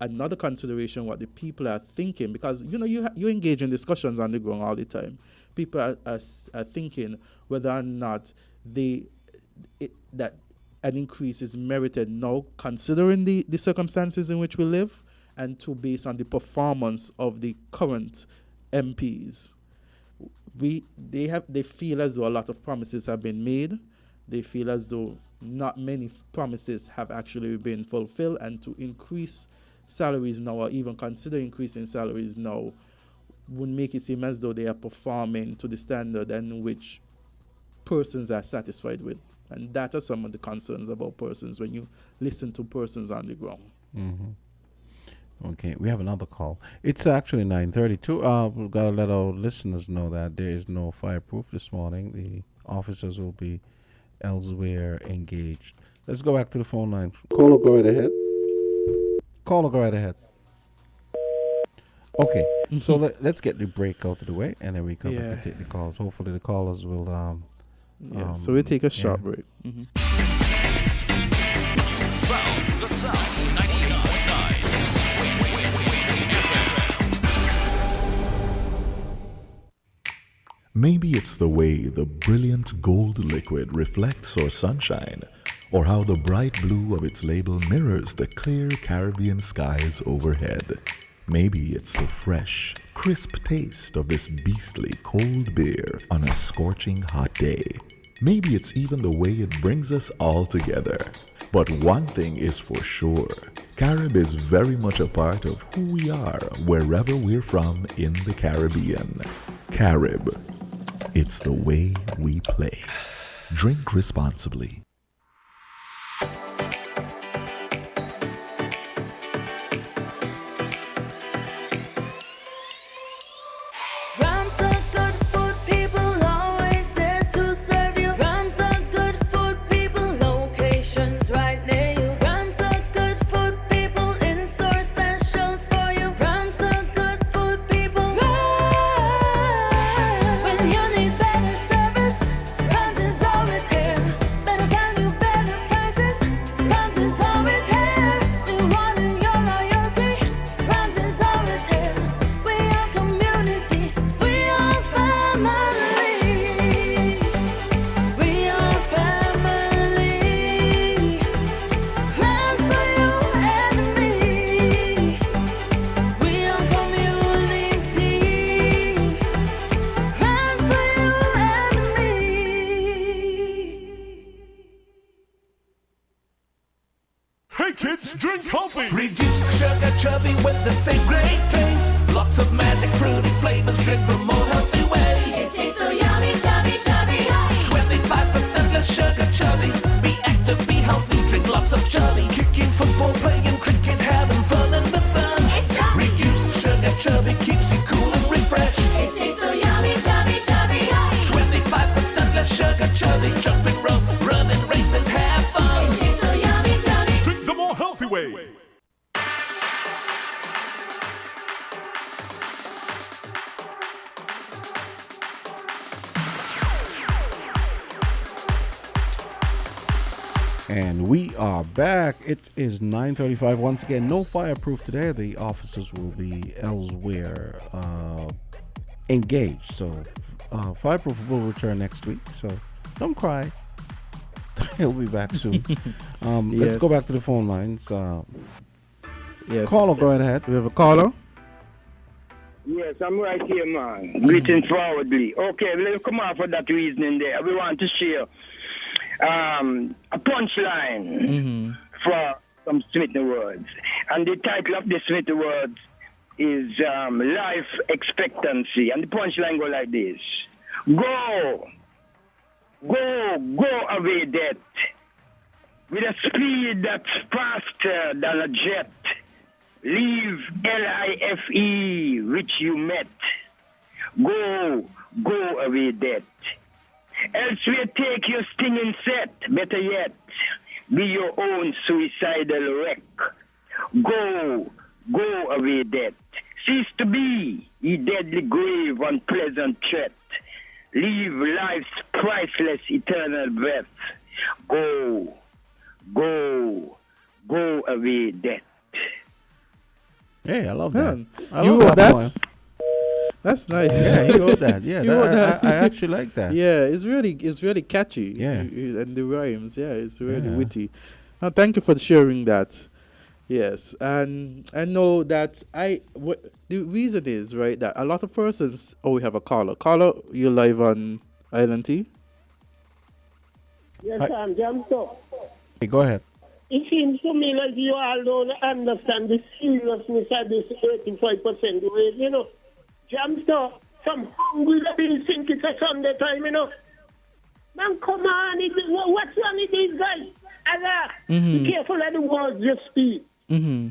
another consideration what the people are thinking, because you engage in discussions on the ground all the time. People are thinking whether or not that an increase is merited now, considering the circumstances in which we live, and to based on the performance of the current MPs. They feel as though a lot of promises have been made. They feel as though not many promises have actually been fulfilled, and to increase salaries now, or even consider increasing salaries now, would make it seem as though they are performing to the standard in which persons are satisfied with. And that are some of the concerns about persons when you listen to persons on the ground. Mm-hmm. Okay, we have another call. It's actually 9:32. We've got to let our listeners know that there is no fireproof this morning. The officers will be elsewhere engaged. Let's go back to the phone line. Caller, go right ahead. Caller, go right ahead. Okay, so let's get the break out of the way, and then we come back and take the calls. Hopefully the callers will... so we'll take a short break. Mm-hmm. Found the sound, 98.9 Maybe it's the way the brilliant gold liquid reflects our sunshine, or how the bright blue of its label mirrors the clear Caribbean skies overhead. Maybe it's the fresh, crisp taste of this beastly cold beer on a scorching hot day. Maybe it's even the way it brings us all together. But one thing is for sure, Carib is very much a part of who we are wherever we're from in the Caribbean. Carib, it's the way we play. Drink responsibly. And we are back. It is 9:35. Once again, no fireproof today. The officers will be elsewhere engaged. So fireproof will return next week. So don't cry. He'll be back soon. Let's go back to the phone lines. Yes. Caller, go right ahead. We have a caller. Yes, I'm right here, man. Greeting forwardly. Okay, let's come out for that reasoning there. We want to share a punchline for some Smithy words. And the title of the Smithy words is Life Expectancy. And the punchline go like this. Go away, death, with a speed that's faster than a jet. Leave LIFE, which you met. Go away, death. Else we'll take your stinging set. Better yet, be your own suicidal wreck. Go away, death. Cease to be, ye deadly grave, unpleasant threat. Leave life's priceless eternal breath. Go away, death. Hey, I love that. I You love wrote that that? poem. That's nice. Yeah, he wrote that. Yeah, You wrote I actually like that. Yeah, it's really catchy. Yeah. And the rhymes, yeah, it's really Yeah. witty. Thank you for sharing that. Yes, and I know that the reason is right that a lot of persons. Oh, we have a caller. Caller, you're live on Island T. Yes, Hi. I'm Jamsto. Hey, go ahead. It seems to me like you all don't understand the seriousness of this 85% wage, you know. Jamsto, some hungry little think it's a Sunday time, you know. Man, come on, what's wrong with these guys? Azard, be careful of the words you speak. Mm-hmm.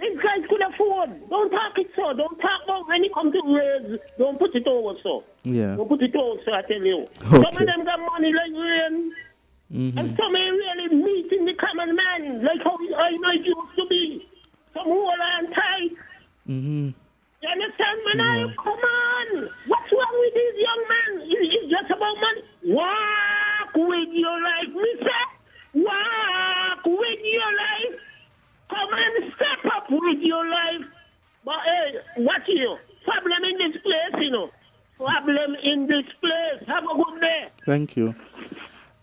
These guys could afford. Don't talk it so. Don't talk about when it comes to raise. Don't put it over so. Yeah. Don't put it over so, I tell you. Okay. Some of them got money like rain. Mm-hmm. And some ain't really meeting the common man, like how I might used to be. Some hold on tight. Mm-hmm. You understand, man? Come on. What's wrong with these young men? It's just about money. Walk with your life, mister. Walk with your life. Come and step up with your life. But hey, what you? Problem in this place, you know. Problem in this place. Have a good day. Thank you.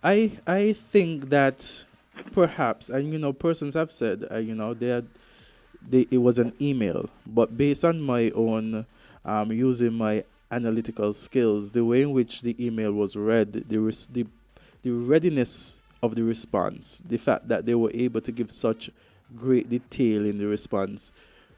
I think that perhaps, and persons have said, it was an email, but based on my own using my analytical skills, the way in which the email was read, the readiness of the response, the fact that they were able to give such great detail in the response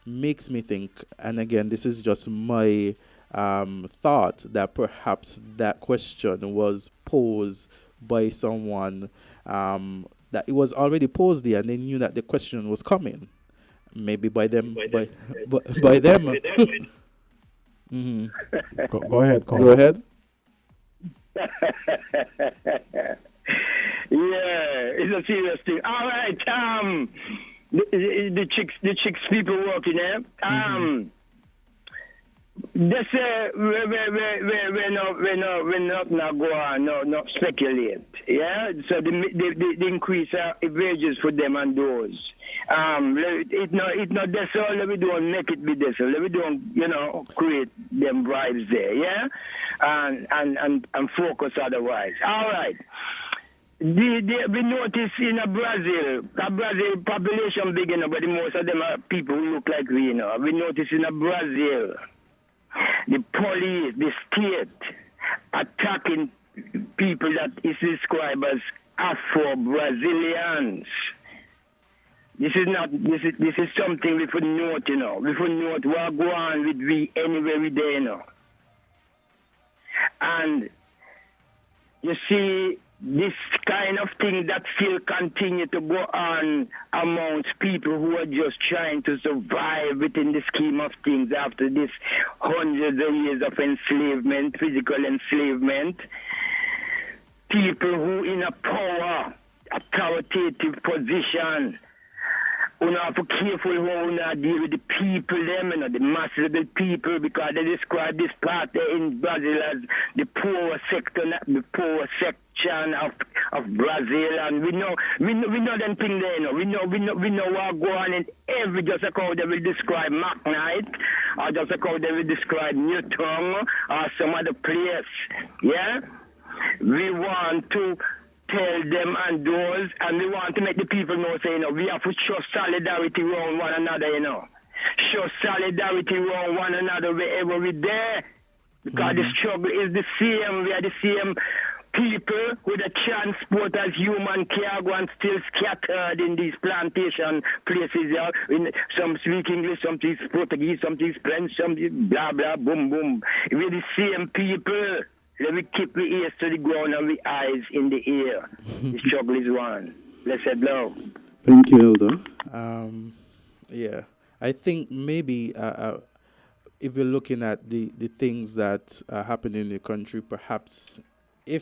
makes me think, and again, this is just my thought, that perhaps that question was posed by someone that it was already posed there, and they knew that the question was coming. Maybe by them, by them. Mm-hmm. Go ahead, Colin. Go ahead. Yeah, it's a serious thing. All right, the chicks people working there. They say we're not go on, not speculate. Yeah, so the increase wages for them and those. It not that's all. Let me don't make it be this. Let me don't create them bribes there. Yeah, and focus otherwise. All right. We notice in Brazil population big enough, but most of them are people who look like we, We notice in Brazil, the police, the state, attacking people that is described as Afro-Brazilians. This is something we should note, We should note what go on with we anywhere we there, And you see, this kind of thing that still continue to go on amongst people who are just trying to survive within the scheme of things after this hundreds of years of enslavement, physical enslavement. People who in a power, authoritative position, you have to be careful how you deal with the people, the masses of the people, because they describe this part in Brazil as the poor sector, the poor section of Brazil, and we know them thing there, We know what go on in every, just like how they will describe McKnight, or just like how they will describe Newton, or some other place, yeah? We want to tell them and those, and we want to make the people know, say, we have to show solidarity around one another, Show solidarity around one another wherever we're there. Because the struggle is the same. We are the same people with a transport as human cargo and still scattered in these plantation places. Some speak English, some speak Portuguese, some speak French, some blah, blah, boom, boom. We're the same people. Let me keep the ears to the ground and the eyes in the air. The struggle is one. Blessed love. Thank you, Elder. Yeah, I think maybe if you're looking at the things that happen in the country, perhaps we're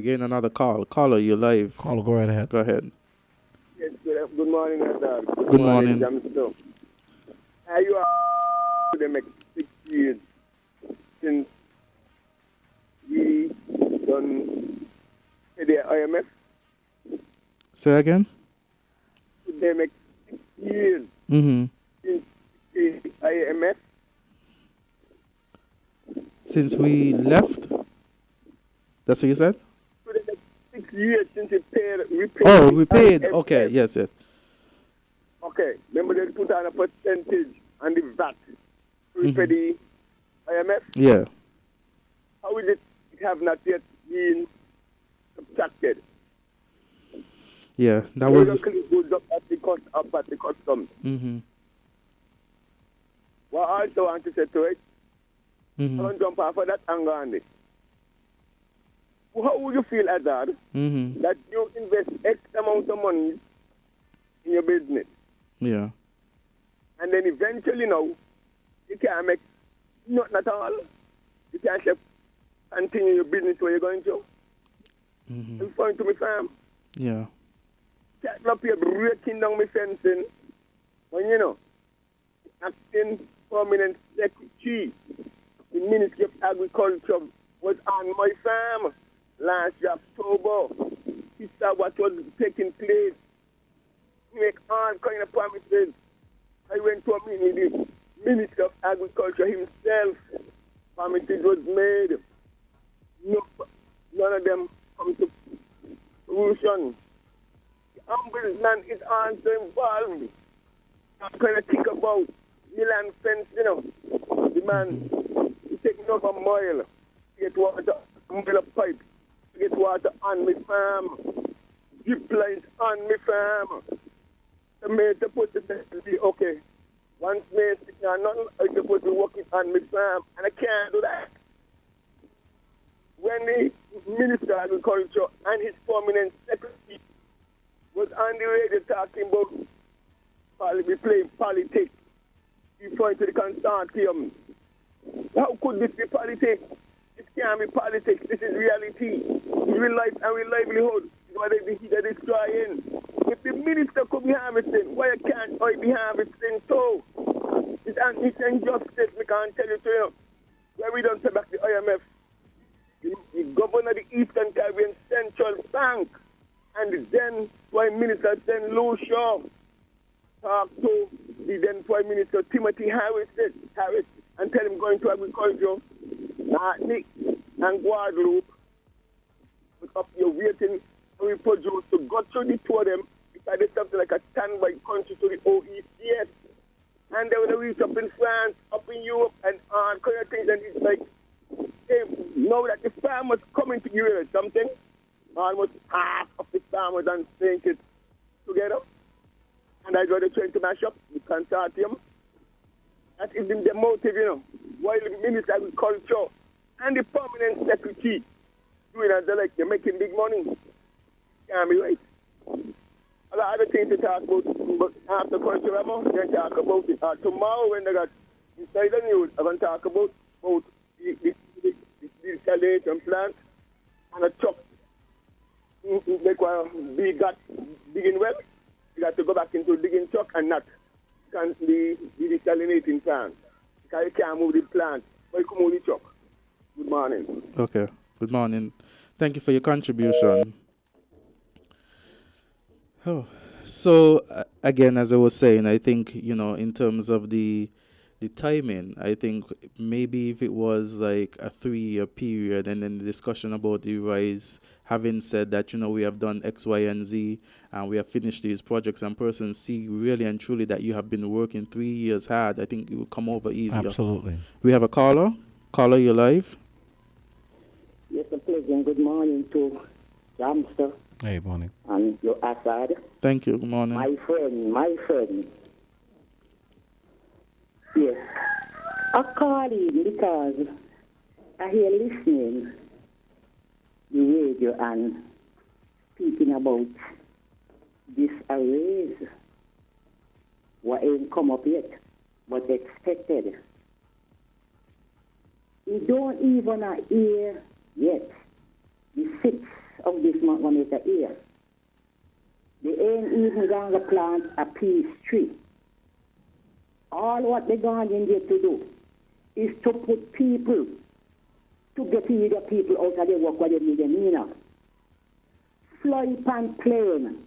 getting another call. Caller, you're live. Caller, go right ahead. Go ahead. Yes, good morning, Azard. Good morning. Jamsto. You are them 6 years since we done the IMF. Say again? They make 6 years Since we left? That's what you said? For the next 6 years since we paid. Oh, we paid. Okay, yes. Okay, remember they put on a percentage on the VAT to pay the IMF? Yeah. How is it have not yet been subtracted? Yeah, that was. Goods up at the customs. What I also want to say to it, I want to jump off of that angle on it. How would you feel, Azard, that you invest X amount of money in your business? Yeah. And then eventually now, you can't make nothing at all. You can't just continue your business where you're going to. It's going to my farm. Yeah. Chatting up here, breaking down my fencing. When you know, acting permanent secretary, the Ministry of Agriculture was on my farm last year, October. He saw what was taking place. He make all kind of promises. I went to a meeting with the Minister of Agriculture himself. Promises was made. No, none of them come to fruition. The ombudsman is also involved. I'm going to think about Milan fence, you know. The man, he taking over mile to get water, umbrella pipe, to get water on my farm. Drip lines on my farm. The mayor supposed to say, okay, once mayor sitting on nothing, I'm supposed to be working on my farm, and I can't do that. When the Minister of Agriculture and his permanent secretary was on the radio talking about playing politics, referring to the consortium. How could this be politics? It can't be politics. This is reality. It's real life and real livelihood. It's what they're destroying. If the minister could be harvesting, why can't I be harvesting too? It's injustice, we can't tell you to you. Why we don't take back the IMF? The governor of the Eastern Caribbean Central Bank and then Prime Minister St. Lucia talked to the then Prime Minister Timothy Harris and tell him going to agriculture, Nick and Guadeloupe, up you're waiting and we produce to go through the two of them because there's something like a standby country to the OECD. And they will reach up in France, up in Europe, and all kind of things, and it's like, hey, now that the farmers coming together something, almost half of the farmers and think it together, and that's why they're trying to mash up the consortium. That is the motive, you know. While the Minister of Agriculture and the permanent secretary doing as they like, they're making big money. Can't be right. A lot of other things to talk about, but after Culturama, they talk about it. Tomorrow when they got inside the news, I'm going to talk about the desalination plant and a truck. They got digging well. You got to go back into digging truck and not the desalinating plant. Because you can't move the plant, but you can move the truck. Good morning. Okay. Good morning. Thank you for your contribution. Oh, so again, as I was saying, I think, you know, in terms of the timing, I think maybe if it was like a 3-year period and then the discussion about the rise, having said that, you know, we have done X, Y, and Z and we have finished these projects and persons see really and truly that you have been working 3 years hard, I think it will come over easier. Absolutely. We have a caller. Caller, you're live. Yes, a pleasant good morning to Jamster. Hey, morning. And your Azard. Thank you. Good morning. My friend. Yes. I call in because I hear listening the radio and speaking about this arrays. What ain't come up yet, but expected. We don't even hear yet the 6th of this month when it's a year. They ain't even going to plant a peace tree. All what they're going in there to do is to put people, to get rid of people out of their work where they need them in. Fly pan plane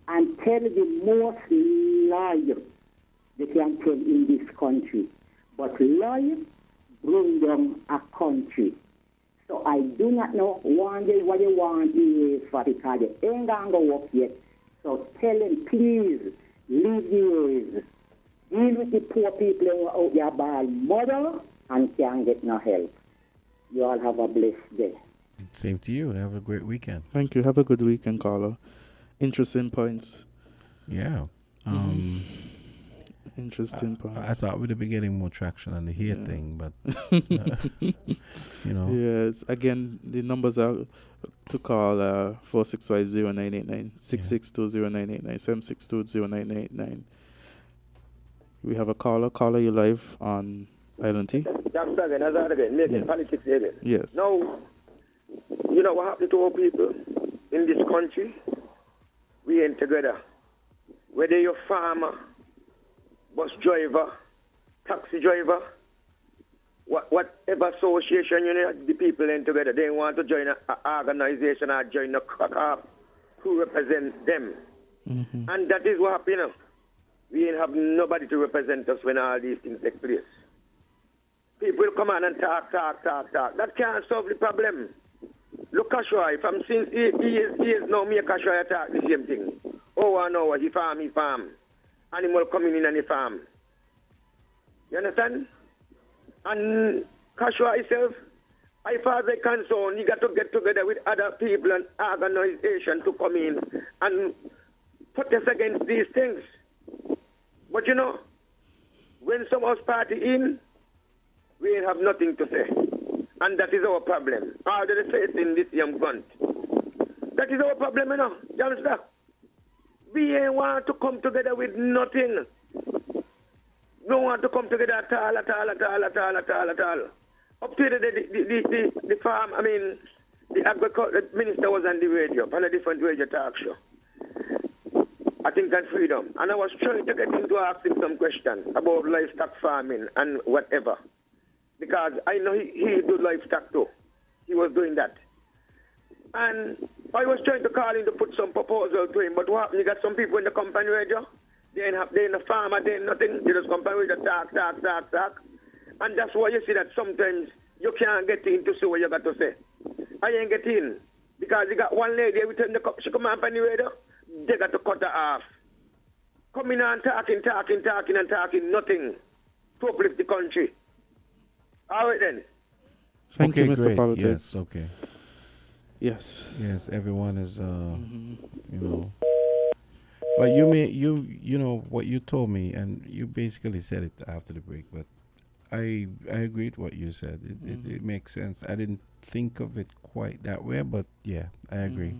and tell the most lie they can tell in this country. But lie bring down a country. So I do not know one day what you want is for because they ain't gonna go up yet. So tell them, please, leave the ways. Deal with the poor people who are out there by mother and can't get no help. You all have a blessed day. Same to you. Have a great weekend. Thank you. Have a good weekend, caller. Interesting points. Yeah. Interesting points. I thought we'd be getting more traction on the here thing, but you know. Yes. Again, the numbers are to call 4650989, 6620989, 7620989. We have a caller. Caller, you live on Island T. That's again, Azard again, making Yes. politics again. Yes. Now, you know what happened to our people in this country? We ain't together. Whether you're farmer, bus driver, taxi driver, whatever association you know, the people ain't together. They want to join an organization or join a crack up who represent them. And that is what happened. You know. We ain't have nobody to represent us when all these things take place. People come on and talk. That can't solve the problem. Look, Kashoy, from since he is now, me and Kashoy talk the same thing. Oh, I know, he farm. Animal coming in on the farm. You understand? And Kashoy himself, as far as I'm concerned, you got to get together with other people and organizations to come in and protest against these things. But you know, when some of us party in, we ain't have nothing to say. And that is our problem. All the faith in this young gun. That is our problem, you know. You understand? We ain't want to come together with nothing. Don't want to come together at all. Up to the farm, I mean, the agriculture minister was on the radio, on a different radio talk show. I think on Freedom. And I was trying to get him to ask him some questions about livestock farming and whatever. Because I know he do livestock too. He was doing that. And I was trying to call him to put some proposal to him, but what happened? You got some people in the company radio, they ain't a farmer, they ain't nothing, they just company radio talk. And that's why you see that sometimes you can't get in to say what you got to say. I ain't get in. Because you got one lady every time she come on the radio, they got to cut her off. Coming on talking, nothing to uplift the country. All right then. Thank you, Mr. Great. Politics. Yes, okay. Yes. Yes, everyone is, you know. But you know what you told me, and you basically said it after the break. But I agreed what you said. It makes sense. I didn't think of it quite that way, but yeah, I agree.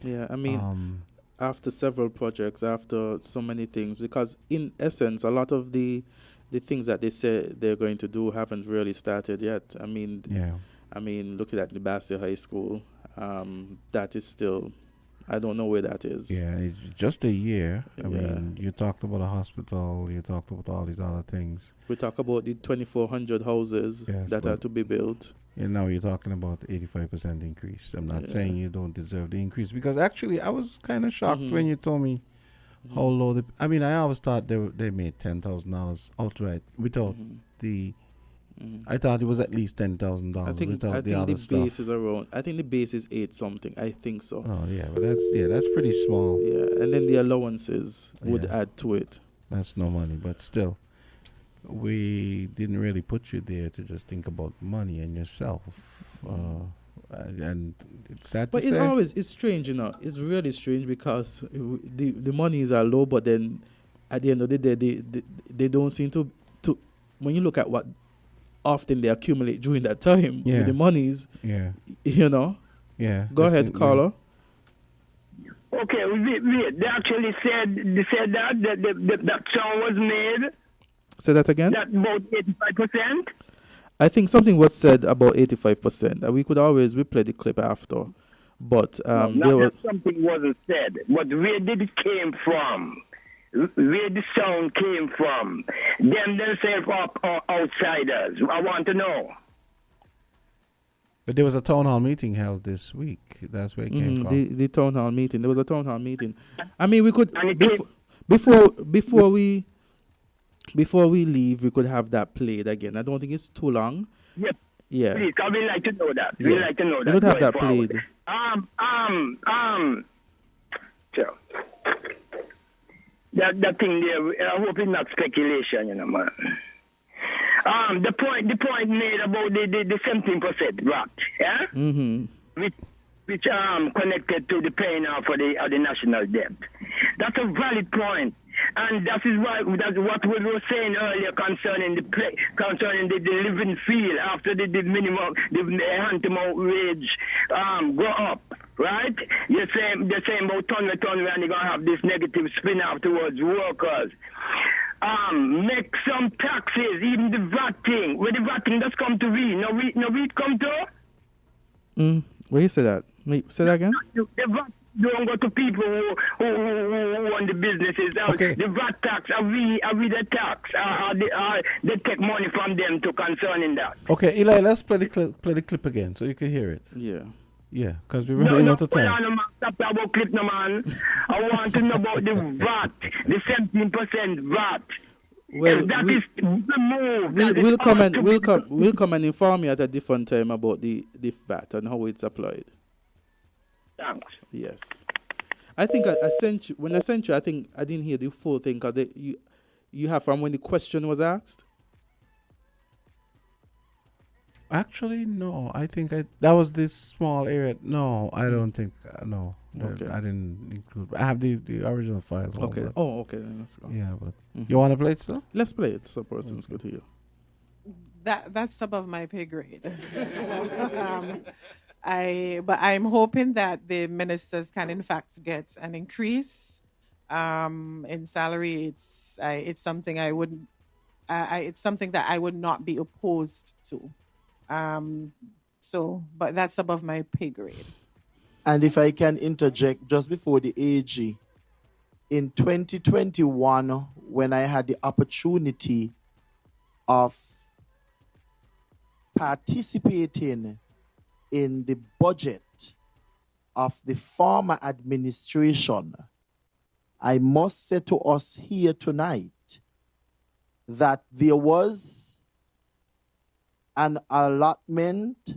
Yeah, I mean, after several projects, after so many things, because in essence, a lot of the things that they say they're going to do haven't really started yet. I mean, looking at the Nebraska High School, that is still, I don't know where that is. Yeah, it's just a year. I mean, you talked about a hospital, you talked about all these other things. We talk about the 2,400 houses that are to be built. And now you're talking about 85% increase. I'm not saying you don't deserve the increase, because actually I was kind of shocked when you told me how low I mean, I always thought they made $10,000 outright without the. I thought it was at least $10,000 without the other stuff. Base is around. I think the base is 8 something. I think so. Oh yeah, but that's pretty small. Yeah, and then the allowances would add to it. That's no money, but still, we didn't really put you there to just think about money and yourself. And it's sad to say. But it's strange, you know. It's really strange because the monies are low, but then at the end of the day, they don't seem to. When you look at what often they accumulate during that time with the monies, you know. Yeah. Go ahead, caller. Okay, they actually said that song was made. Say that again. That about 85%. I think something was said about 85%. We could always replay the clip after, but not that something wasn't said, but where did it came from? Where the sound came from? Them themselves are outsiders. I want to know. But there was a town hall meeting held this week. That's where it came from. The town hall meeting. There was a town hall meeting. I mean, we could before we. before we leave, we could have that played again. I don't think it's too long. Yep. Yeah. Please, 'cause we'd like to know that. Yeah. We'd like to know We that. could have going that forward. played. So, that thing there, I hope it's not speculation, you know, man. The point made about the 17% VAT, yeah? Mm-hmm. Which connected to the paying off of the national debt. That's a valid point. And that's what we were saying earlier concerning the living field after the minimum, the anti-mount wage go up, right? You're saying about ton and they're gonna have this negative spin off towards workers. Make some taxes, even the VAT thing. Where the VAT thing does come to we, no we come to. Where you say that? Wait, say that again? The VAT don't go to people who own the businesses. Okay. The VAT tax, are we the tax? They take money from them to concerning that. Okay, Eli, let's play the clip again so you can hear it. Yeah. Yeah, because we're running out of time. No, stop about clip, no, man. I want to know about the VAT, the 17% VAT. Well, that is removed. We'll come and inform you at a different time about the VAT and how it's applied. Thanks. Yes. I think I sent you, when I sent you, I think I didn't hear the full thing because you have from when the question was asked? Actually, no. I think that was this small area. No, I don't think. No. Okay. I didn't include. I have the original files. Okay. Oh, okay. Then let's go. Yeah, but you want to play it still? Let's play it so person's good to hear. That's above my pay grade. But I'm hoping that the ministers can in fact get an increase in salary. It's something I wouldn't. It's something that I would not be opposed to. But that's above my pay grade. And if I can interject just before the AG, in 2021, when I had the opportunity of participating in the budget of the former administration, I must say to us here tonight that there was an allotment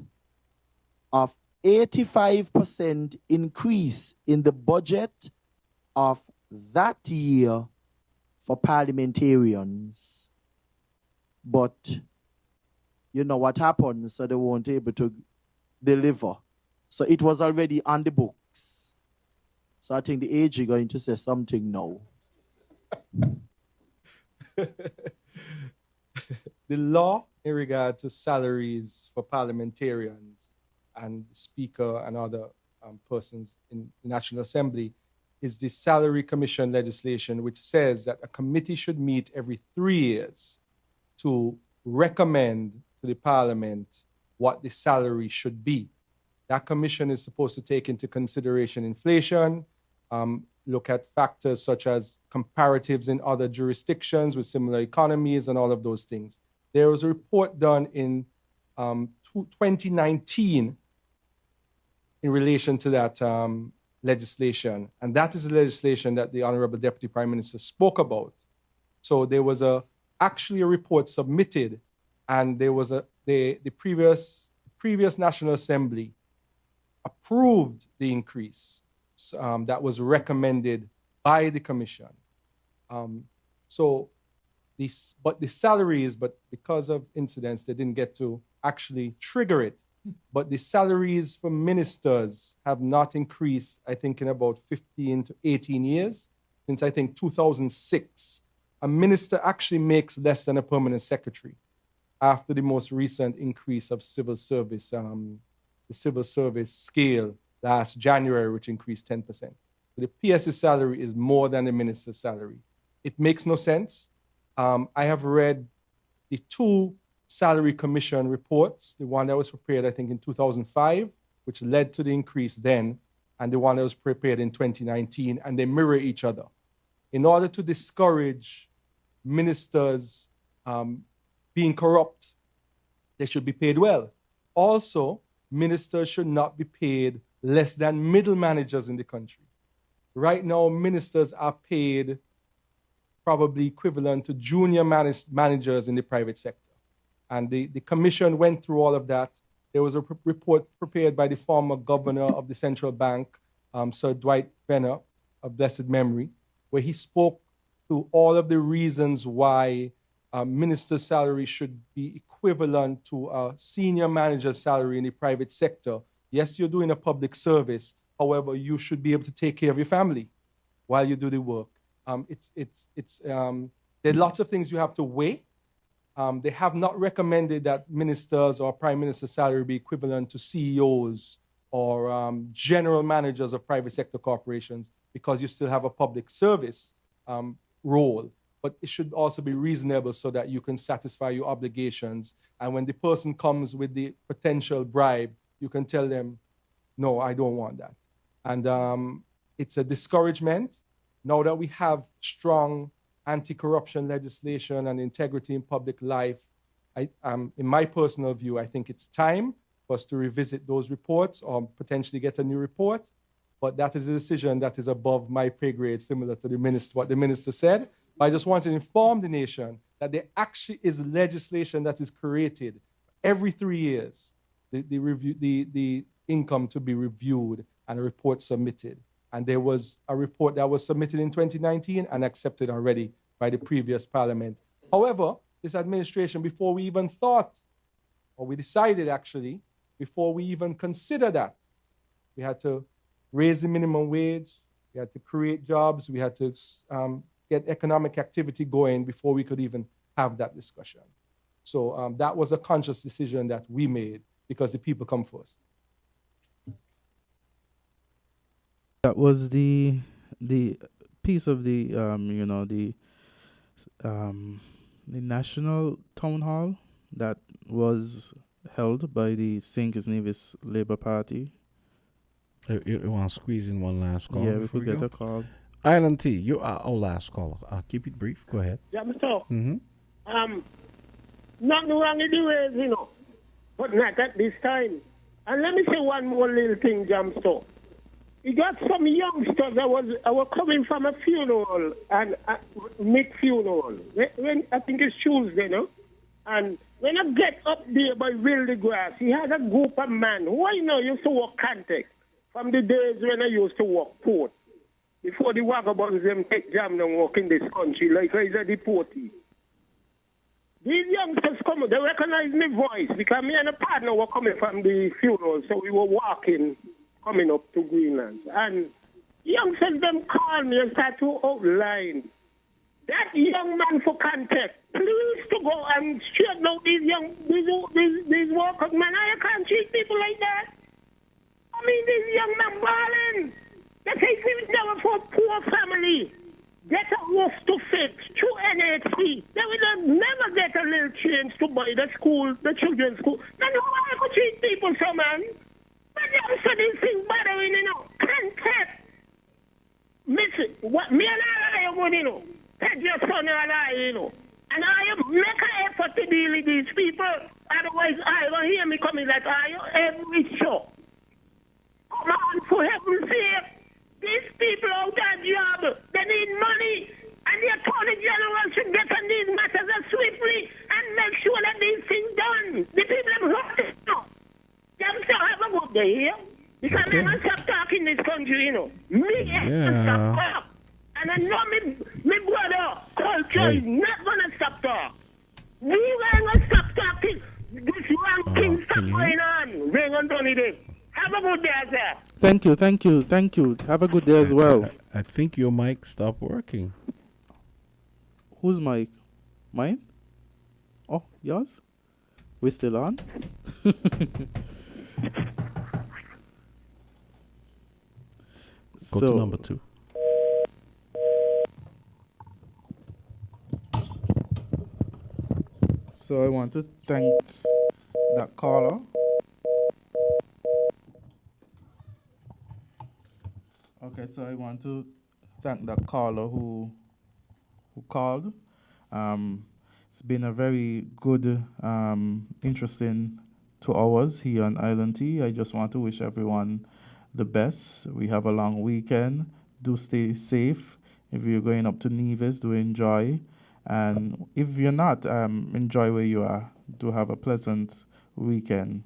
of 85% increase in the budget of that year for parliamentarians. But you know what happened, so they weren't able to deliver. So it was already on the books. So I think the AG is going to say something now. The law in regard to salaries for parliamentarians and speaker and other persons in the National Assembly is the Salary Commission legislation, which says that a committee should meet every 3 years to recommend to the Parliament what the salary should be. That commission is supposed to take into consideration inflation, look at factors such as comparatives in other jurisdictions with similar economies and all of those things. There was a report done in 2019 in relation to that legislation. And that is the legislation that the Honorable Deputy Prime Minister spoke about. So there was actually a report submitted, and there was the previous National Assembly approved the increase that was recommended by the Commission. But the salaries, but because of incidents, they didn't get to actually trigger it. But the salaries for ministers have not increased, I think, in about 15 to 18 years, since I think 2006. A minister actually makes less than a permanent secretary after the most recent increase of civil service, the civil service scale last January, which increased 10%. So the PS's salary is more than the minister's salary. It makes no sense. I have read the two Salary Commission reports, the one that was prepared, I think, in 2005, which led to the increase then, and the one that was prepared in 2019, and they mirror each other. In order to discourage ministers being corrupt, they should be paid well. Also, ministers should not be paid less than middle managers in the country. Right now, ministers are paid probably equivalent to junior managers in the private sector. And the commission went through all of that. There was a report prepared by the former governor of the central bank, Sir Dwight Venner, of blessed memory, where he spoke to all of the reasons why a minister's salary should be equivalent to a senior manager's salary in the private sector. Yes, you're doing a public service. However, you should be able to take care of your family while you do the work. There are lots of things you have to weigh. They have not recommended that ministers or prime minister's salary be equivalent to CEOs or general managers of private sector corporations because you still have a public service role. But it should also be reasonable so that you can satisfy your obligations. And when the person comes with the potential bribe, you can tell them, no, I don't want that. And it's a discouragement. Now that we have strong anti-corruption legislation and integrity in public life, in my personal view, I think it's time for us to revisit those reports or potentially get a new report. But that is a decision that is above my pay grade, similar to what the minister said. But I just want to inform the nation that there actually is legislation that is created every 3 years, the income to be reviewed and a report submitted. And there was a report that was submitted in 2019 and accepted already by the previous parliament. However, this administration, before we even thought, or we decided actually, before we even consider that, we had to raise the minimum wage, we had to create jobs, we had to get economic activity going before we could even have that discussion. So that was a conscious decision that we made because the people come first. That was the piece of the national town hall that was held by the St. Kitts Nevis Labour Party. You want to squeeze in one last call? Yeah, we could get a call. Island T, you are our last caller. Keep it brief. Go ahead. Yeah, Mr. Mm-hmm. Nothing wrong with the ways, but not at this time. And let me say one more little thing, Jamster. You got some youngsters that were coming from a funeral and mid-funeral. When I think it's Tuesday, no? And when I get up there by Wildegrass, he had a group of men who I know used to work contact from the days when I used to work port. Before the vagabonds them take jam and walk in this country like I was a deportee. These youngsters come, they recognize my voice because me and a partner were coming from the funeral, so we were walking, coming up to Greenland. And youngsters them call me and start to outline. That young man for contact, please to go and straighten out these workers, man. I can't treat people like that. I mean, these young men balling. They say it's never for poor family. Get a roof to fix through NHC. They will never get a little change to buy the school, the children's school. Then how I could treat people so, man? But they also these things bothering, contact. Miss it. What me and I are going, take your son and I, and I make an effort to deal with these people. Otherwise, I will hear me coming like every show. Come on, for heaven's sake. These people out of job, they need money. And the Attorney General should get on these matters as swiftly and make sure that these things done. The people have heard it now. Them still have a good day here. Because okay. I'm going to stop talking in this country, Me, stop talk. And I know me brother, culture is not going to stop talk. We are going to stop talking. This wrong thing stop going on. We're going to do this. Have a good day, sir. Thank you. Have a good day as well. I think your mic stopped working. Whose mic? Mine? Oh, yours? We're still on? Go to number 2. So I want to thank that caller. Okay, so I want to thank that caller who called. It's been a very good, interesting 2 hours here on Island T. I just want to wish everyone the best. We have a long weekend. Do stay safe If you're going up to Nevis, do enjoy. And if you're not, enjoy where you are. Do have a pleasant weekend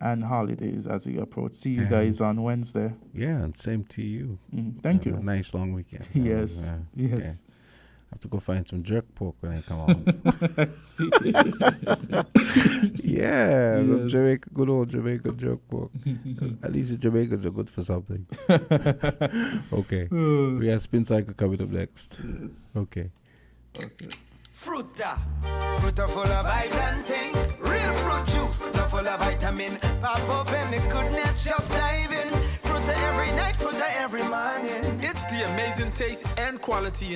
and holidays as you approach. See you guys on Wednesday. Yeah, and same to you. Thank Have you. A nice long weekend. Yes. Yes. Okay. I have to go find some jerk pork when I come home. Yeah, some Jamaica, good old Jamaican jerk pork. At least the Jamaicans are good for something. Okay. We have Spin Cycle coming up next. Yes. Okay. Fruta full of vitamin, real fruit juice, no full of vitamin. Pop open the goodness, just dive in. Fruta every night, fruta every morning. It's the amazing taste and quality in